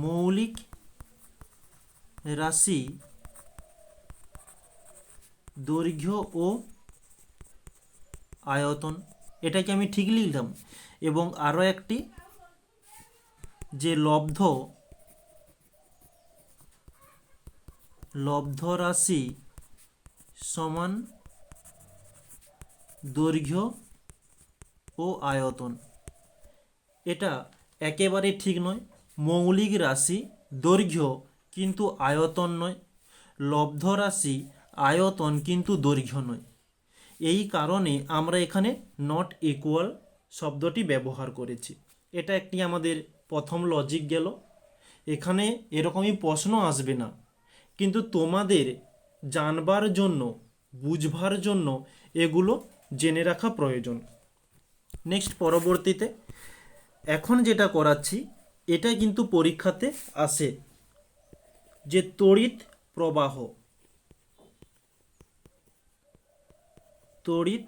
মৌলিক রাশি দৈর্ঘ্য ও আয়তন, এটাকে আমি ঠিক লিখলাম। এবং আরও একটি, যে লব্ধ রাশি সমান দৈর্ঘ্য ও আয়তন। এটা একেবারে ঠিক নয়। মৌলিক রাশি দৈর্ঘ্য কিন্তু আয়তন নয়, লব্ধ রাশি আয়তন কিন্তু দৈর্ঘ্য নয়। এই কারণে আমরা এখানে নট ইকুয়াল শব্দটি ব্যবহার করেছি। এটা একটি আমাদের প্রথম লজিক গেল। এখানে এরকমই প্রশ্ন আসবে না, কিন্তু তোমাদের জানবার জন্য, বুঝবার জন্য এগুলো জেনে রাখা প্রয়োজন। নেক্সট পরবর্তীতে এখন যেটা করাচ্ছি, এটা কিন্তু পরীক্ষাতে আসে, যে তড়িৎ প্রবাহ, তড়িৎ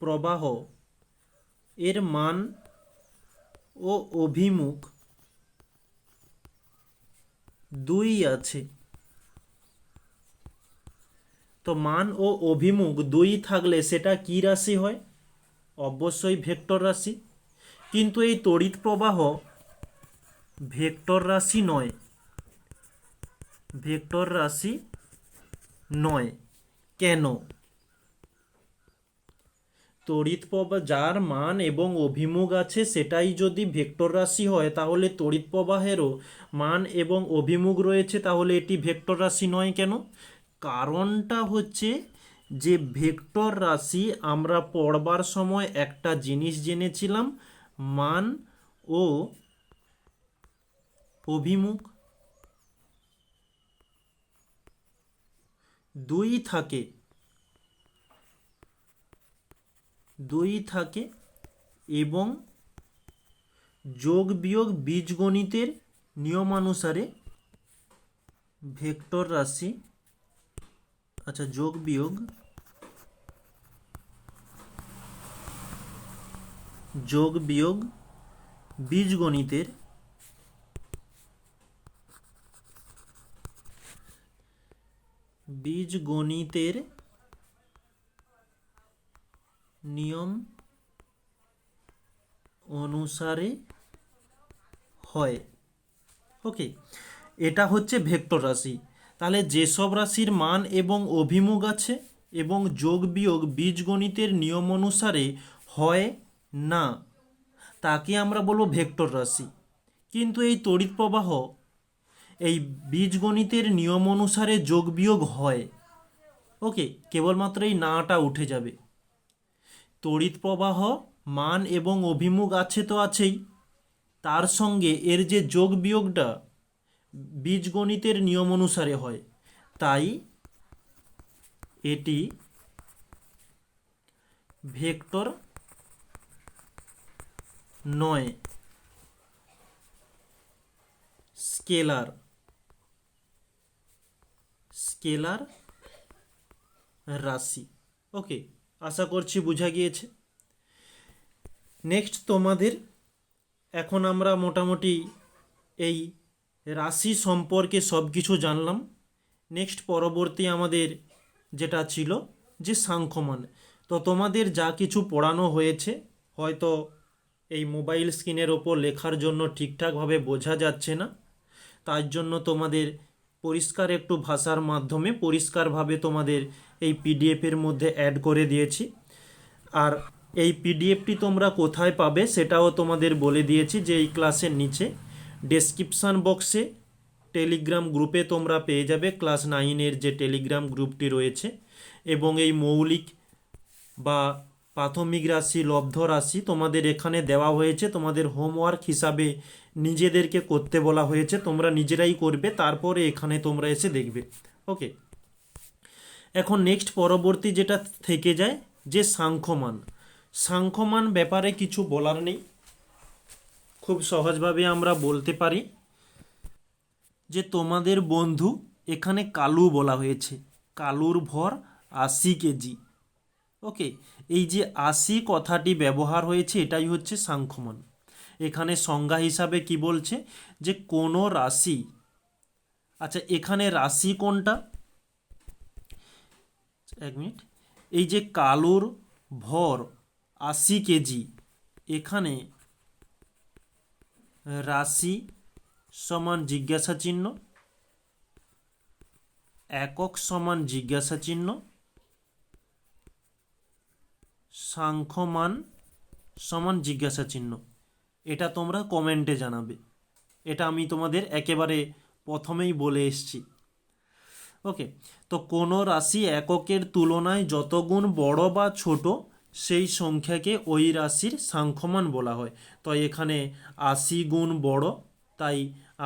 প্রবাহ এর মান ও অভিমুখ দুই আছে। তো মান ও অভিমুখ দুই থাকলে সেটা কি রাশি হয়? অবশ্যই ভেক্টর রাশি। কিন্তু এই তড়িৎ প্রবাহ ভেক্টর রাশি নয়, ভেক্টর রাশি নয়। কেন? তড়িৎ প্রবাহ যার মান এবং অভিমুখ আছে সেটাই যদি ভেক্টর রাশি হয়, তাহলে তড়িৎ প্রবাহেরও মান এবং অভিমুখ রয়েছে, তাহলে এটি ভেক্টর রাশি নয় কেন? কারণটা হচ্ছে যে ভেক্টর রাশি আমরা পড়বার সময় একটা জিনিস জেনেছিলাম, মান ও অভিমুখ দুই থাকে, এবং যোগ বিয়োগ বীজগণিতের নিয়মানুসারে ভেক্টর রাশি, যোগ বিয়োগ বীজগণিতের নিয়ম অনুসারে হয়। ওকে, এটা হচ্ছে ভেক্টর রাশি। তাহলে যেসব রাশির মান এবং অভিমুখ আছে এবং যোগ বিয়োগ বীজগণিতের নিয়ম অনুসারে হয় না, তাকে আমরা বলবো ভেক্টর রাশি। কিন্তু এই তড়িৎ প্রবাহ এই বীজগণিতের নিয়ম অনুসারে যোগ বিয়োগ হয়। ওকে, কেবলমাত্র এই নাটা উঠে যাবে। তড়িৎ প্রবাহ মান এবং অভিমুখ আছে তো আছেই, তার সঙ্গে এর যে যোগ বিয়োগটা বীজগণিতের নিয়ম অনুসারে হয়, তাই এটি ভেক্টর নয়, স্কেলার রাশি। ওকে, আশা করছি বোঝা গিয়েছে। নেক্সট তোমাদের, এখন আমরা মোটামুটি এই রাশি সম্পর্কে সব কিছু জানলাম। নেক্সট পরবর্তী আমাদের যেটা ছিল যে সাংখ্যমান। তো তোমাদের যা কিছু পড়ানো হয়েছে, হয়তো এই মোবাইল স্ক্রিনের ওপর লেখার জন্য ঠিকঠাকভাবে বোঝা যাচ্ছে না, তার জন্য তোমাদের পরিষ্কার একটু ভাষার মাধ্যমে পরিষ্কারভাবে তোমাদের এই পিডিএফের মধ্যে অ্যাড করে দিয়েছি। আর এই পিডিএফটি তোমরা কোথায় পাবে সেটাও তোমাদের বলে দিয়েছি, যে এই ক্লাসের নিচে ডেসক্রিপশান বক্সে টেলিগ্রাম গ্রুপে তোমরা পেয়ে যাবে ক্লাস 9-এর যে টেলিগ্রাম গ্রুপটি রয়েছে। এবং এই মৌলিক বা প্রাথমিক রাশি, লব্ধ রাশি তোমাদের এখানে দেওয়া হয়েছে, তোমাদের হোমওয়ার্ক হিসাবে নিজেদেরকে করতে বলা হয়েছে, তোমরা নিজেরাই করবে, তারপরে এখানে তোমরা এসে দেখবে। ওকে, এখন নেক্সট পরবর্তী যেটা থেকে যায় যে সাংখ্যমান। সাংখ্যমান ব্যাপারে কিছু বলার নেই, খুব সহজভাবে আমরা বলতে পারি যে তোমাদের বন্ধু এখানে কালু বলা হয়েছে, কালুর ভর 80 কেজি। ওকে, এই যে 80 কথাটি ব্যবহার হয়েছে এটাই হচ্ছে সাংখ্যমান। এখানে সংজ্ঞা হিসাবে কি বলছে, যে কোনো রাশি, আচ্ছা এখানে রাশি কোনটা, এক মিনিট, এই যে কালুর ভর 80 কেজি, এখানে রাশি সমান জিজ্ঞাসা চিহ্ন, একক সমান জিজ্ঞাসা চিহ্ন, সাংখ্যমান সমান জিজ্ঞাসা চিহ্ন। এটা তোমরা কমেন্টে জানাবে, এটা আমি তোমাদের একেবারে প্রথমেই বলে এসছি। ওকে, তো কোনো রাশি এককের তুলনায় যত গুণ বড় বা ছোট সেই সংখ্যাকে ওই রাশির সাংখ্যমান বলা হয়। তো এখানে 80 গুণ বড়, তাই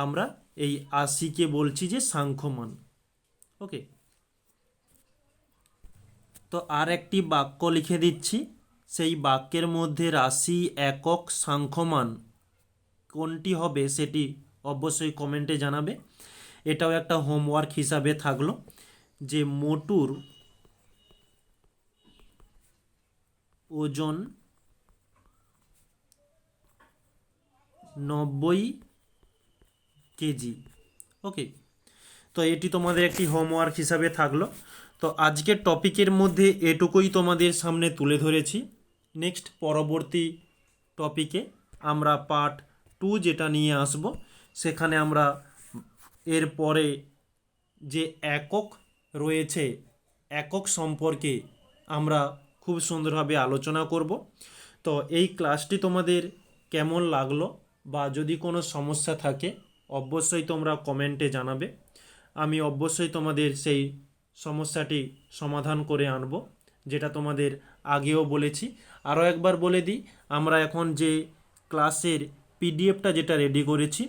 আমরা এই 80কে বলছি যে সাংখ্যমান। ওকে, তো আর একটি বাক্য লিখে দিচ্ছি, সেই বাক্যের মধ্যে রাশি, একক, সাংখ্যমান কোনটি হবে সেটি অবশ্যই কমেন্টে জানাবে। এটাও একটা হোমওয়ার্ক হিসাবে থাকলো, যে মোটুর ওজন 90 কেজি। ওকে, তো এটি তোমাদের একটি হোমওয়ার্ক হিসাবে থাকলো। তো আজকের টপিকের মধ্যে এটুকুই তোমাদের সামনে তুলে ধরেছি। নেক্সট পরবর্তী টপিকে আমরা পার্ট 2 যেটা নিয়ে আসব, সেখানে আমরা এর পরে যে একক রয়েছে, একক সম্পর্কে আমরা খুব সুন্দরভাবে আলোচনা করব। তো এই ক্লাসটি তোমাদের কেমন লাগলো, বা যদি কোনো সমস্যা থাকে অবশ্যই তোমরা কমেন্টে জানাবে, আমি অবশ্যই তোমাদের সেই সমস্যাটি সমাধান করে আনব, যেটা তোমাদের আগেও বলেছি। আরও একবার বলে দিই, আমরা এখন যে ক্লাসের পিডিএফটা যেটা রেডি করেছি,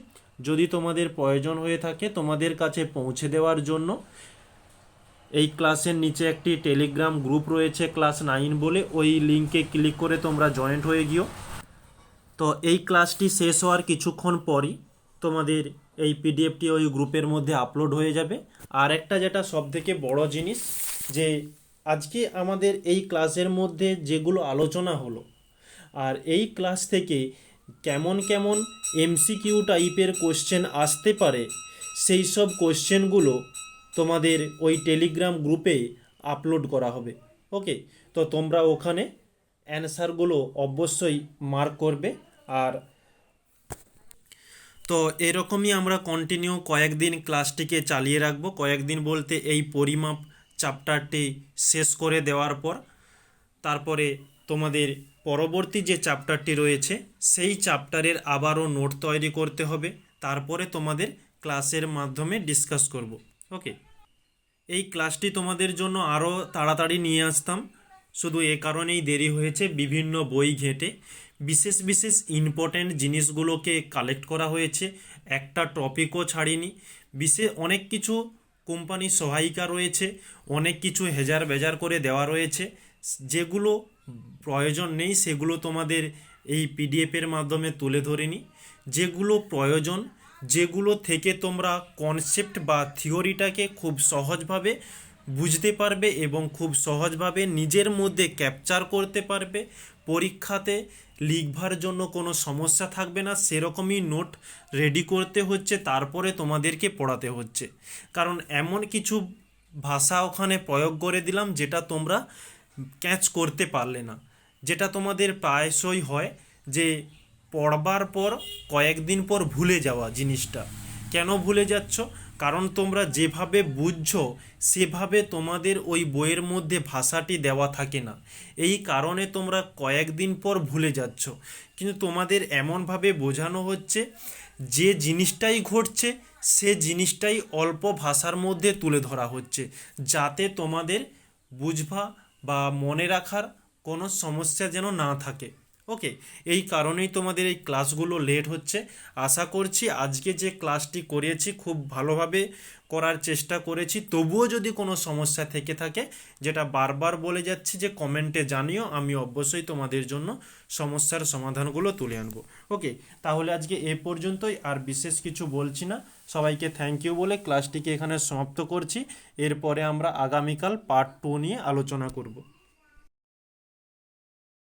যদি তোমাদের প্রয়োজন হয়ে থাকে তোমাদের কাছে পৌঁছে দেওয়ার জন্য এই ক্লাসের নিচে একটি টেলিগ্রাম গ্রুপ রয়েছে ক্লাস 9 বলে, ওই লিঙ্কে ক্লিক করে তোমরা জয়েন্ট হয়ে গিও। তো এই ক্লাসটি শেষ হওয়ার কিছুক্ষণ পরই তোমাদের এই পিডিএফটি ওই গ্রুপের মধ্যে আপলোড হয়ে যাবে। আর একটা যেটা সবথেকে বড় জিনিস, যে আজকে আমাদের এই ক্লাসের মধ্যে যেগুলো আলোচনা হলো, আর এই ক্লাস থেকে কেমন কেমন এমসিকিউ টাইপের কোশ্চেন আসতে পারে, সেই সব কোশ্চেনগুলো তোমাদের ওই টেলিগ্রাম গ্রুপে আপলোড করা হবে। ওকে, তো তোমরা ওখানে অ্যান্সারগুলো অবশ্যই মার্ক করবে। আর তো এরকমই আমরা কন্টিনিউ কয়েকদিন ক্লাসটিকে চালিয়ে রাখবো। কয়েকদিন বলতে এই পরিমাপ চ্যাপ্টারটি শেষ করে দেওয়ার পর, তারপরে তোমাদের পরবর্তী যে চ্যাপ্টারটি রয়েছে সেই চ্যাপ্টারের আবারও নোট তৈরি করতে হবে, তারপরে তোমাদের ক্লাসের মাধ্যমে ডিসকাস করব। ওকে, এই ক্লাসটি তোমাদের জন্য আরও তাড়াতাড়ি নিয়ে আসতাম, শুধু এ কারণেই দেরি হয়েছে, বিভিন্ন বই ঘেঁটে বিশেষ বিশেষ ইম্পর্ট্যান্ট জিনিসগুলোকে কালেক্ট করা হয়েছে, একটা টপিকও ছাড়িনি। অনেক কিছু কোম্পানির সহায়িকা রয়েছে, অনেক কিছু হেজার বেজার করে দেওয়া রয়েছে, যেগুলো প্রয়োজন নেই সেগুলো তোমাদের এই পিডিএফের মাধ্যমে তুলে ধরিনি। যেগুলো প্রয়োজন, যেগুলো থেকে তোমরা কনসেপ্ট বা থিওরিটাকে খুব সহজভাবে বুঝতে পারবে এবং খুব সহজভাবে নিজের মধ্যে ক্যাপচার করতে পারবে, পরীক্ষাতে লিখবার জন্য কোনো সমস্যা থাকবে না, সেরকমই নোট রেডি করতে হচ্ছে, তারপরে তোমাদেরকে পড়াতে হচ্ছে। কারণ এমন কিছু ভাষা ওখানে প্রয়োগ করে দিলাম যেটা তোমরা ক্যাচ করতে পারলে না, যেটা তোমাদের প্রায়শই হয়, যে পড়বার পর কয়েকদিন পর ভুলে যাওয়া জিনিসটা। কেন ভুলে যাচ্ছ? কারণ তোমরা যেভাবে বুঝছো সেভাবে তোমাদের ওই বইয়ের মধ্যে ভাষাটি দেওয়া থাকে না, এই কারণে তোমরা কয়েকদিন পর ভুলে যাচ্ছ। কিন্তু তোমাদের এমনভাবে বোঝানো হচ্ছে যে জিনিসটাই ঘটছে সে জিনিসটাই অল্প ভাষার মধ্যে তুলে ধরা হচ্ছে, যাতে তোমাদের বুঝবা বা মনে রাখার কোনো সমস্যা যেন না থাকে। ওকে, এই কারণেই তোমাদের এই ক্লাসগুলো লেট হচ্ছে। আশা করছি আজকে যে ক্লাসটি করেছি খুব ভালোভাবে করার চেষ্টা করেছি। তবুও যদি কোনো সমস্যা থেকে থাকে, যেটা বারবার বলে যাচ্ছি যে কমেন্টে জানিও, আমি অবশ্যই তোমাদের জন্য সমস্যার সমাধানগুলো তুলে আনবো। ওকে, তাহলে আজকে এ পর্যন্তই, আর বিশেষ কিছু বলছি না। সবাইকে থ্যাংক ইউ বলে ক্লাসটিকে এখানে সমাপ্ত করছি। এরপরে আমরা আগামীকাল পার্ট 2 নিয়ে আলোচনা করব।